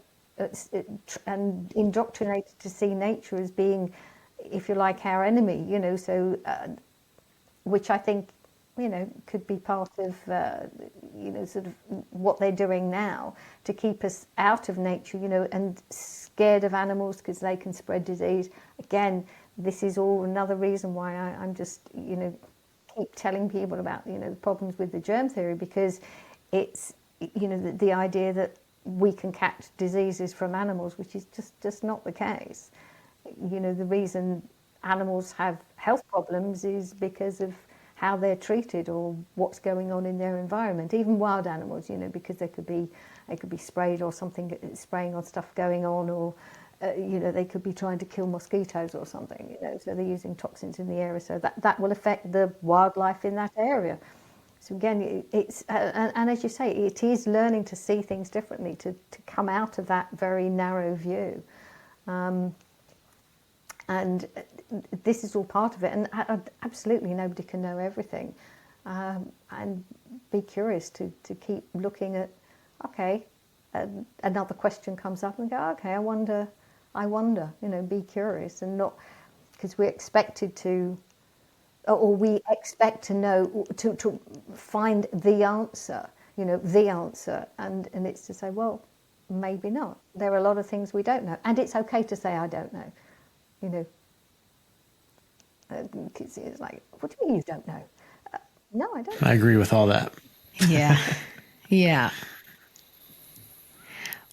And indoctrinated to see nature as being, if you like, our enemy, so which I think could be part of sort of what they're doing now to keep us out of nature, and scared of animals because they can spread disease. Again, this is all another reason why I'm just keep telling people about the problems with the germ theory, because it's the idea that we can catch diseases from animals, which is just not the case. The reason animals have health problems is because of how they're treated or what's going on in their environment. Even wild animals, because they could be sprayed or something, spraying on stuff going on, or they could be trying to kill mosquitoes or something. So they're using toxins in the area, so that will affect the wildlife in that area. So again, it's and as you say, it is learning to see things differently, to come out of that very narrow view, and this is all part of it. And absolutely, nobody can know everything, and be curious to keep looking at. Okay, another question comes up and go, okay, I wonder. Be curious, and not because we're expected to. Or we expect to know, to find the answer, the answer. And it's to say, well, maybe not. There are a lot of things we don't know. And it's okay to say, I don't know. It's like, what do you mean you don't know? No, I don't know.
I agree with all that.
Yeah. Yeah.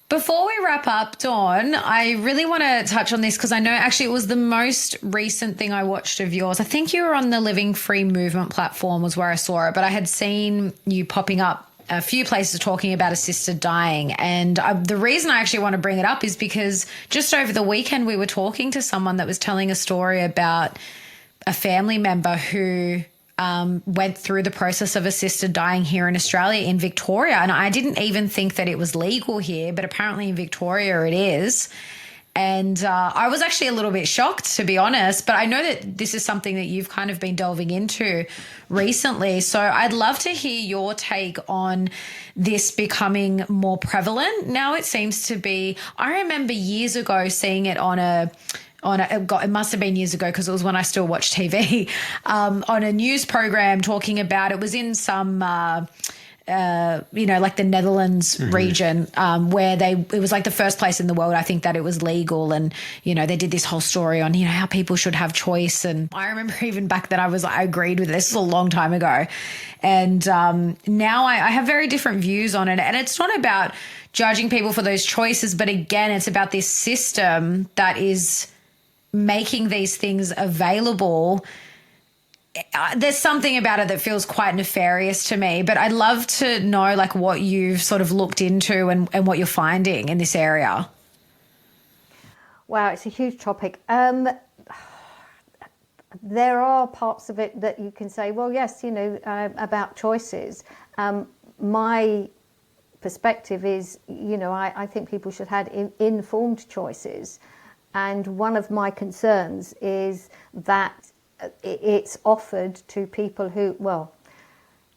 Before we wrap up, Dawn, I really want to touch on this because I know actually it was the most recent thing I watched of yours. I think you were on the Living Free Movement platform was where I saw it, but I had seen you popping up a few places talking about assisted dying. And the reason I actually want to bring it up is because just over the weekend we were talking to someone that was telling a story about a family member who went through the process of assisted dying here in Australia, in Victoria. And I didn't even think that it was legal here, but apparently in Victoria it is. And I was actually a little bit shocked, to be honest, but I know that this is something that you've kind of been delving into recently. So I'd love to hear your take on this becoming more prevalent. Now it seems to be, I remember years ago seeing it it must have been years ago because it was when I still watched TV, on a news program talking about, it was in some like the Netherlands region, where it was like the first place in the world, I think, that it was legal. And, they did this whole story on, how people should have choice. And I remember even back then I agreed with it. This was a long time ago. And now I have very different views on it. And it's not about judging people for those choices, but again, it's about this system that is making these things available. There's something about it that feels quite nefarious to me, but I'd love to know like what you've sort of looked into and what you're finding in this area.
Wow, it's a huge topic. There are parts of it that you can say, well, yes, about choices. My perspective is, I think people should have informed choices. And one of my concerns is that it's offered to people who, well,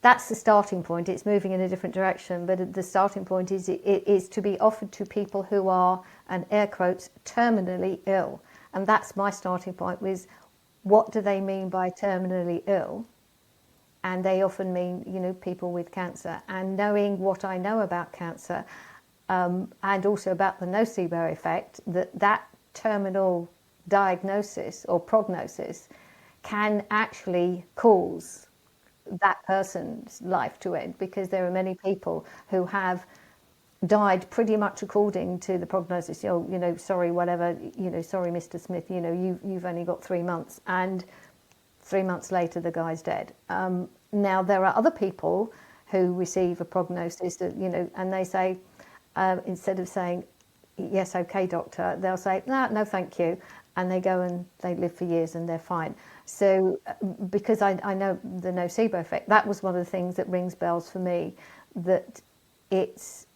that's the starting point. It's moving in a different direction, but the starting point is it is to be offered to people who are, and air quotes, terminally ill. And that's my starting point, was what do they mean by terminally ill? And they often mean, people with cancer. And knowing what I know about cancer, and also about the nocebo effect, that terminal diagnosis or prognosis can actually cause that person's life to end, because there are many people who have died pretty much according to the prognosis. Sorry, whatever, sorry, Mr. Smith, you've only got 3 months, and 3 months later the guy's dead. Now there are other people who receive a prognosis that, and they say, instead of saying, yes, okay, doctor, they'll say, no, thank you. And they go and they live for years and they're fine. So because I know the nocebo effect, that was one of the things that rings bells for me, that it's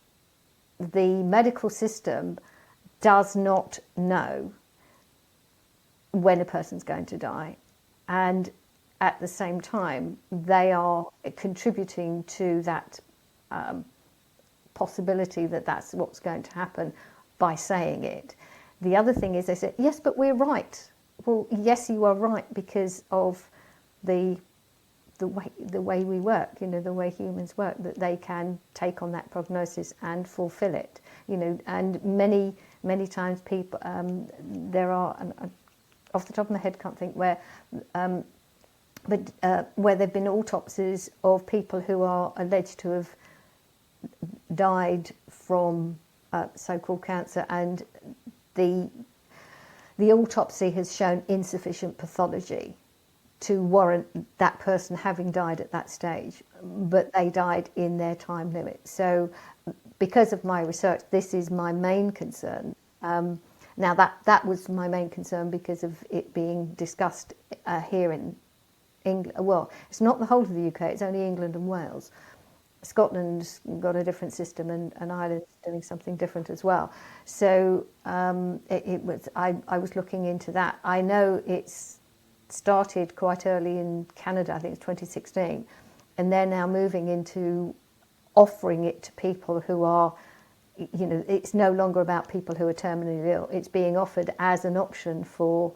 the medical system does not know when a person's going to die. And at the same time, they are contributing to that possibility that that's what's going to happen by saying it. The other thing is they say, yes, but we're right. Well, yes, you are right, because of the way we work, the way humans work, that they can take on that prognosis and fulfill it, and many times people, there are, off the top of my head, can't think where, but where there've been autopsies of people who are alleged to have died from so-called cancer, and the autopsy has shown insufficient pathology to warrant that person having died at that stage, but they died in their time limit. So because of my research, this is my main concern. Now that was my main concern because of it being discussed here in England. Well, it's not the whole of the UK, it's only England and Wales. Scotland's got a different system, and Ireland's doing something different as well. So I was looking into that. I know it's started quite early in Canada, I think it's 2016, and they're now moving into offering it to people who are, it's no longer about people who are terminally ill. It's being offered as an option for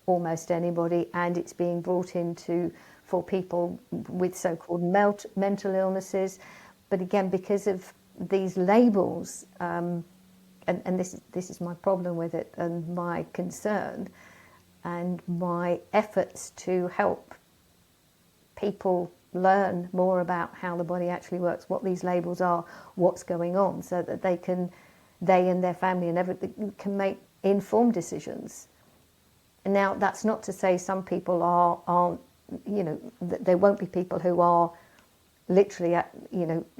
almost anybody, and it's being brought into for people with so-called mental illnesses. But again, because of these labels, and this is my problem with it, and my concern, and my efforts to help people learn more about how the body actually works, what these labels are, what's going on, so that they and their family and everything can make informed decisions. And now that's not to say some people aren't, there won't be people who are literally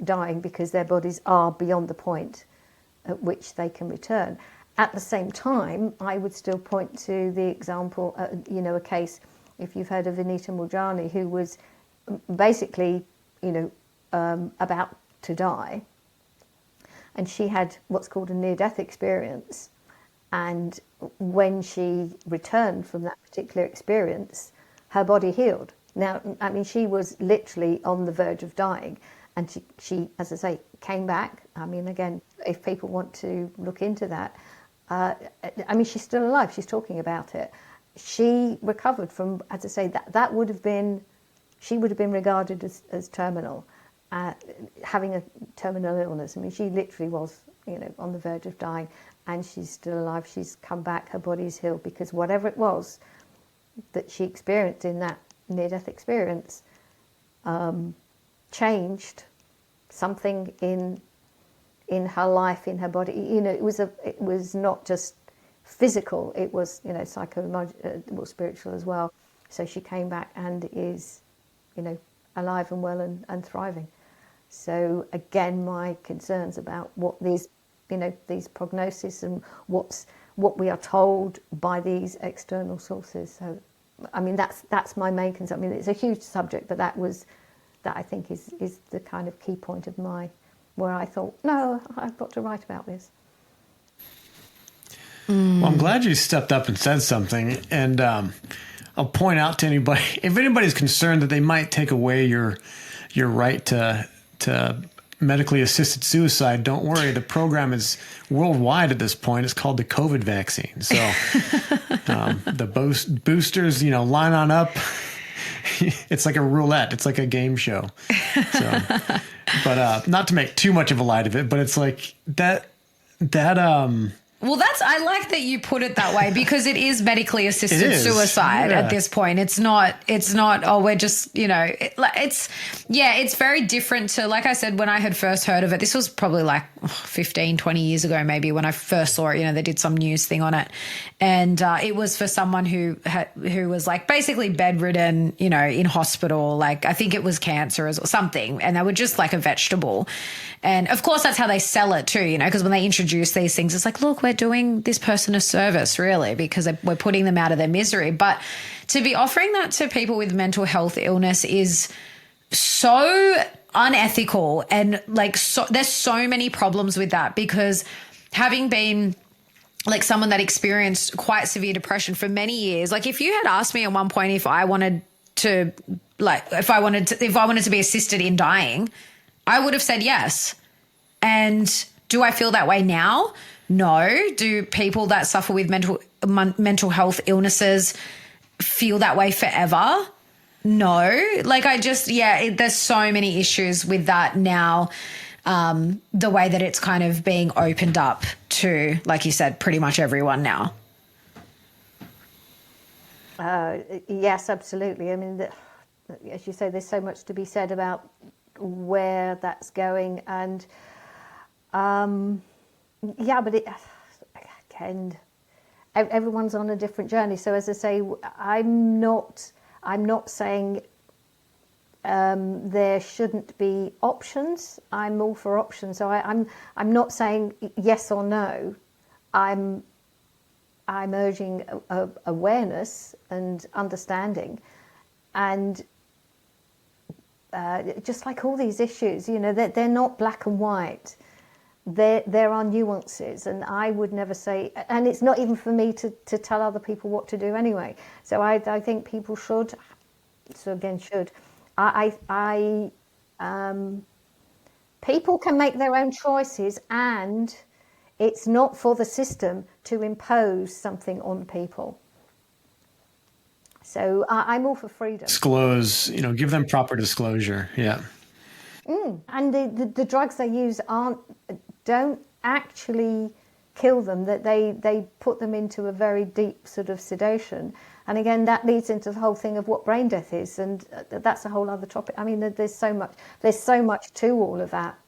dying because their bodies are beyond the point at which they can return. At the same time, I would still point to the example, a case if you've heard of Anita Moorjani, who was basically, about to die. And she had what's called a near-death experience. And when she returned from that particular experience, her body healed. Now, I mean, she was literally on the verge of dying. And she, as I say, came back. I mean, again, if people want to look into that, I mean, she's still alive. She's talking about it. She recovered from, as I say, that would have been, she would have been regarded as terminal, having a terminal illness. I mean, she literally was, on the verge of dying, and she's still alive. She's come back. Her body's healed, because whatever it was that she experienced in that near-death experience changed something in her life, in her body. It was not just physical, it was, psychological, spiritual as well. So she came back and is, alive and well and thriving. So again, my concerns about what these prognosis and what we are told by these external sources. So, I mean, that's my main concern. I mean, it's a huge subject, but that I think is the kind of key point of where I thought, no, I've got to write about this.
Well, I'm glad you stepped up and said something. And I'll point out to anybody, if anybody's concerned that they might take away your right to medically assisted suicide, don't worry. The program is worldwide at this point. It's called the COVID vaccine. So the boosters, line on up. It's like a roulette. It's like a game show. So, but not to make too much of a light of it, but it's like that.
Well, I like that you put it that way, because it is medically assisted suicide at this point. It's not, oh, we're just, it's very different to, like I said, when I had first heard of it, this was probably like 15, 20 years ago, maybe, when I first saw it, they did some news thing on it. And it was for someone who was like basically bedridden, in hospital, like I think it was cancer or something. And they were just like a vegetable. And of course, that's how they sell it too, because when they introduce these things, it's like, look, we're doing this person a service, really, because we're putting them out of their misery. But to be offering that to people with mental health illness is so unethical. And there's so many problems with that, because having been like someone that experienced quite severe depression for many years, like if you had asked me at one point if I wanted to be assisted in dying, I would have said yes. And do I feel that way now? No. Do people that suffer with mental health illnesses feel that way forever? No. There's so many issues with that now. The way that it's kind of being opened up to, like you said, pretty much everyone now.
Yes, absolutely. I mean, as you say, there's so much to be said about where that's going, and but again, everyone's on a different journey. So as I say, I'm not saying there shouldn't be options. I'm all for options. So I'm not saying yes or no. I'm urging awareness and understanding, and just like all these issues, they're not black and white. There are nuances, and I would never say, and it's not even for me to tell other people what to do anyway. So I think people should. So again, should people can make their own choices, and it's not for the system to impose something on people. So I'm all for freedom.
Disclose, give them proper disclosure. Yeah.
And the drugs they use don't actually kill them, that they put them into a very deep sort of sedation. And again, that leads into the whole thing of what brain death is, and that's a whole other topic. I mean, there's so much to all of that.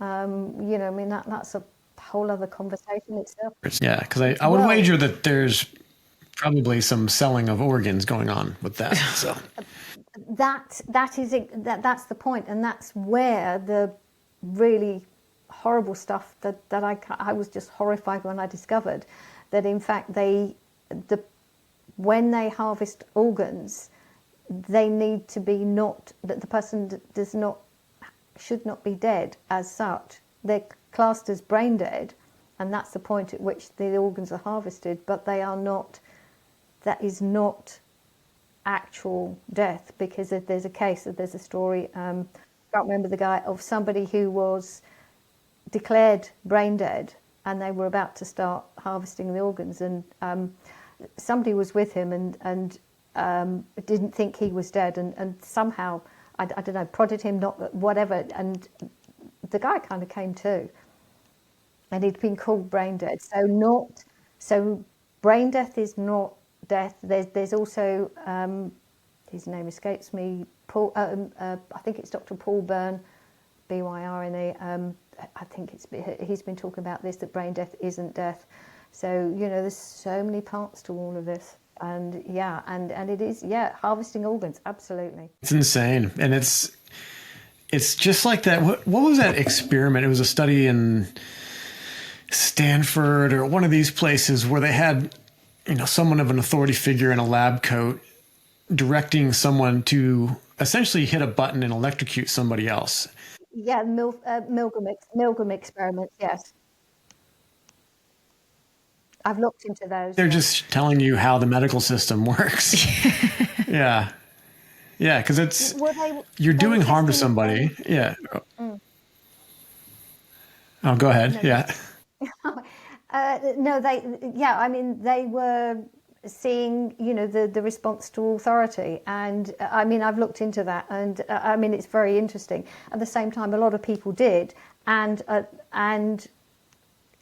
I mean, that's a whole other conversation itself.
Yeah, because I would wager that there's probably some selling of organs going on with that. So
that's the point, and that's where the really horrible stuff that I was just horrified when I discovered that in fact the when they harvest organs, they need to be not, that the person does not, should not be dead as such. They're classed as brain dead, and that's the point at which the organs are harvested, but they are not, that is not actual death, because if there's a case, there's a story, I can't remember the guy, of somebody who was declared brain dead and they were about to start harvesting the organs, and somebody was with him and didn't think he was dead, and somehow, I don't know, prodded him, not whatever, and the guy kind of came to, and he'd been called brain dead. So brain death is not death. There's also, his name escapes me, Paul, I think it's Dr. Paul Byrne, Byrne. I think he's been talking about this, that brain death isn't death. So, there's so many parts to all of this. And and it is, harvesting organs, absolutely.
It's insane. And it's just like that. What was that experiment? It was a study in Stanford or one of these places where they had, someone of an authority figure in a lab coat directing someone to essentially hit a button and electrocute somebody else.
Yeah, Milgram experiments, yes. I've looked into those.
They're just telling you how the medical system works. Yeah. Yeah, because you're doing harm to somebody. Yeah. Oh, go ahead. Yeah.
No, they were seeing, the response to authority. And I've looked into that, and it's very interesting. At the same time, a lot of people did, and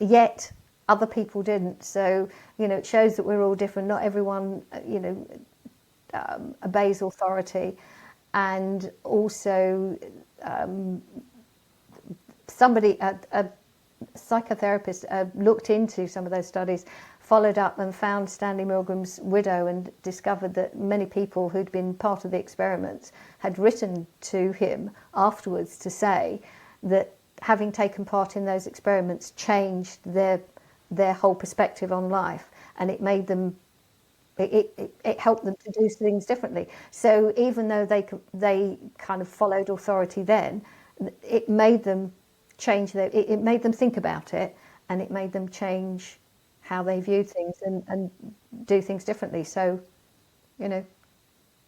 yet other people didn't. So, it shows that we're all different. Not everyone, obeys authority. And also, a psychotherapist looked into some of those studies, followed up and found Stanley Milgram's widow, and discovered that many people who'd been part of the experiments had written to him afterwards to say that having taken part in those experiments changed their whole perspective on life, and it made them, it helped them to do things differently. So even though they kind of followed authority then, it made them change it made them think about it, and it made them change how they viewed things and do things differently. So,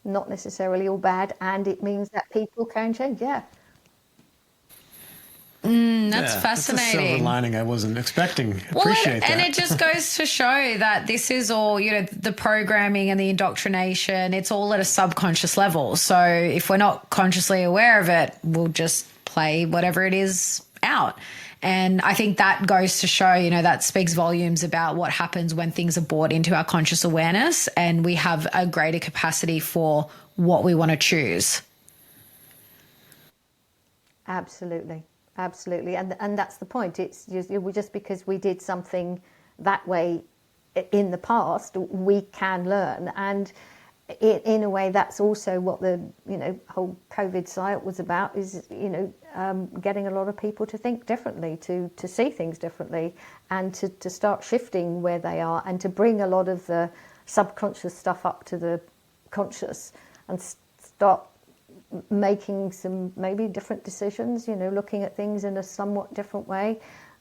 not necessarily all bad, and it means that people can change. Yeah.
That's fascinating.
That's a silver lining I wasn't expecting. Appreciate that.
And it just goes to show that this is all, the programming and the indoctrination, it's all at a subconscious level. So if we're not consciously aware of it, we'll just play whatever it is out. And I think that goes to show, that speaks volumes about what happens when things are brought into our conscious awareness and we have a greater capacity for what we want to choose.
Absolutely. And that's the point. It's just because we did something that way in the past, we can learn. And in a way, that's also what the whole COVID site was about, is getting a lot of people to think differently, to see things differently, and to start shifting where they are, and to bring a lot of the subconscious stuff up to the conscious, and start making some maybe different decisions, looking at things in a somewhat different way,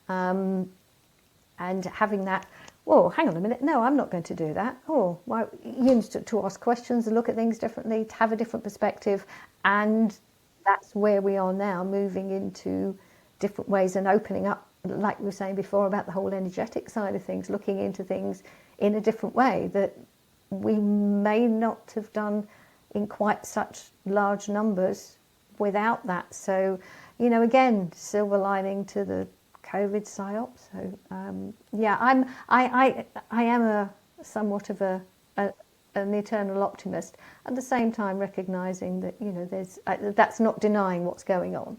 and having that, whoa, hang on a minute, no, I'm not going to do that. Oh, well, to ask questions, and look at things differently, to have a different perspective. And that's where we are now, moving into different ways and opening up, like we were saying before, about the whole energetic side of things, looking into things in a different way that we may not have done in quite such large numbers without that. So, again, silver lining to the COVID psyop. So, I am a somewhat of an eternal optimist. At the same time, recognizing that there's that's not denying what's going on.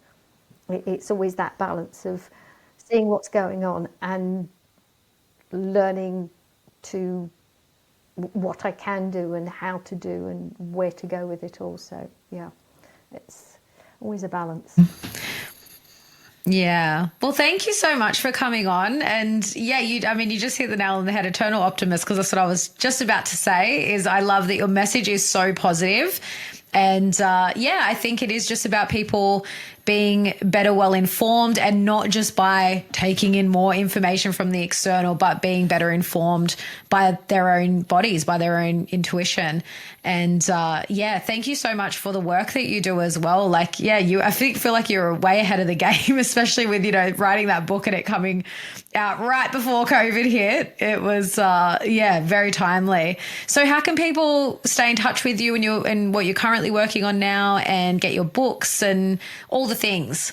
It's always that balance of seeing what's going on and learning to what I can do and how to do and where to go with it all. So, it's always a balance.
Yeah. Well, thank you so much for coming on. And yeah, you just hit the nail on the head, eternal optimist, because that's what I was just about to say is I love that your message is so positive. And I think it is just about people being better well informed, and not just by taking in more information from the external, but being better informed by their own bodies, by their own intuition. And thank you so much for the work that you do as well. Like, I feel like you're way ahead of the game, especially with, writing that book and it coming out right before COVID hit. It was, very timely. So how can people stay in touch with you and what you're currently working on now, and get your books and all the things?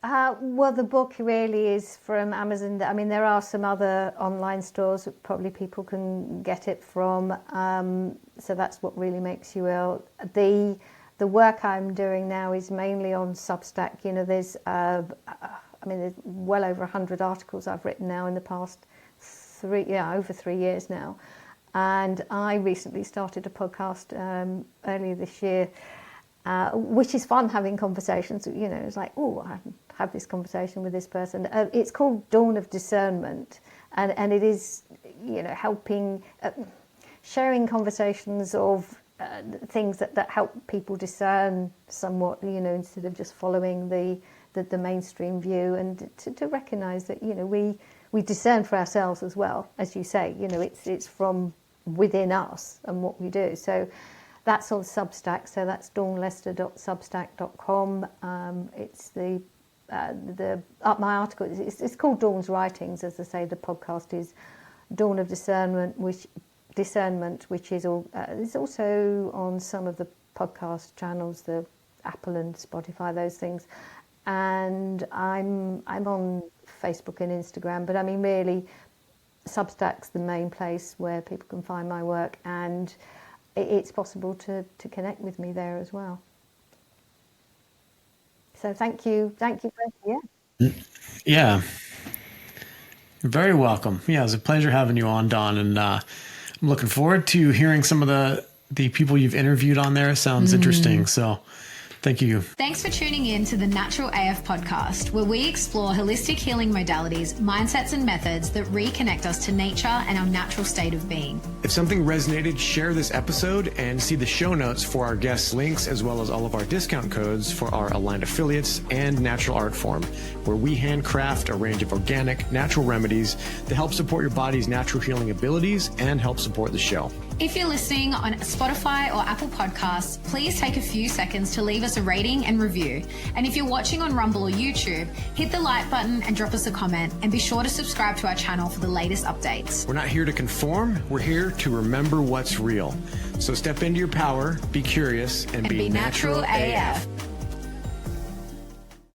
Well, the book really is from Amazon. I mean, there are some other online stores that probably people can get it from. So that's what really makes you ill. The work I'm doing now is mainly on Substack. There's there's well over 100 articles I've written now in the past over 3 years now. And I recently started a podcast earlier this year, which is fun, having conversations. It's like, I have this conversation with this person. It's called Dawn of Discernment, and it is, helping, sharing conversations of things that help people discern somewhat, instead of just following the mainstream view, and to recognise that, we discern for ourselves as well, as you say. It's from within us and what we do. So that's on Substack. So that's dawnlester.substack.com. It's my article. It's called Dawn's Writings. As I say, the podcast is Dawn of Discernment, which is also on some of the podcast channels, the Apple and Spotify, those things. And I'm on Facebook and Instagram, but I mean, really, Substack's the main place where people can find my work, and it's possible to connect with me there as well. So thank you.
Yeah. You're very welcome. Yeah, it was a pleasure having you on, Dawn, and I'm looking forward to hearing some of the people you've interviewed on there. Sounds interesting. So thank you.
Thanks for tuning in to the Natural AF podcast, where we explore holistic healing modalities, mindsets, and methods that reconnect us to nature and our natural state of being.
If something resonated, share this episode and see the show notes for our guest links, as well as all of our discount codes for our aligned affiliates and Natural Art Form, where we handcraft a range of organic, natural remedies to help support your body's natural healing abilities and help support the show.
If you're listening on Spotify or Apple Podcasts, please take a few seconds to leave us a rating and review. And if you're watching on Rumble or YouTube, hit the like button and drop us a comment, and be sure to subscribe to our channel for the latest updates.
We're not here to conform. We're here to remember what's real. So step into your power, be curious, and be natural AF.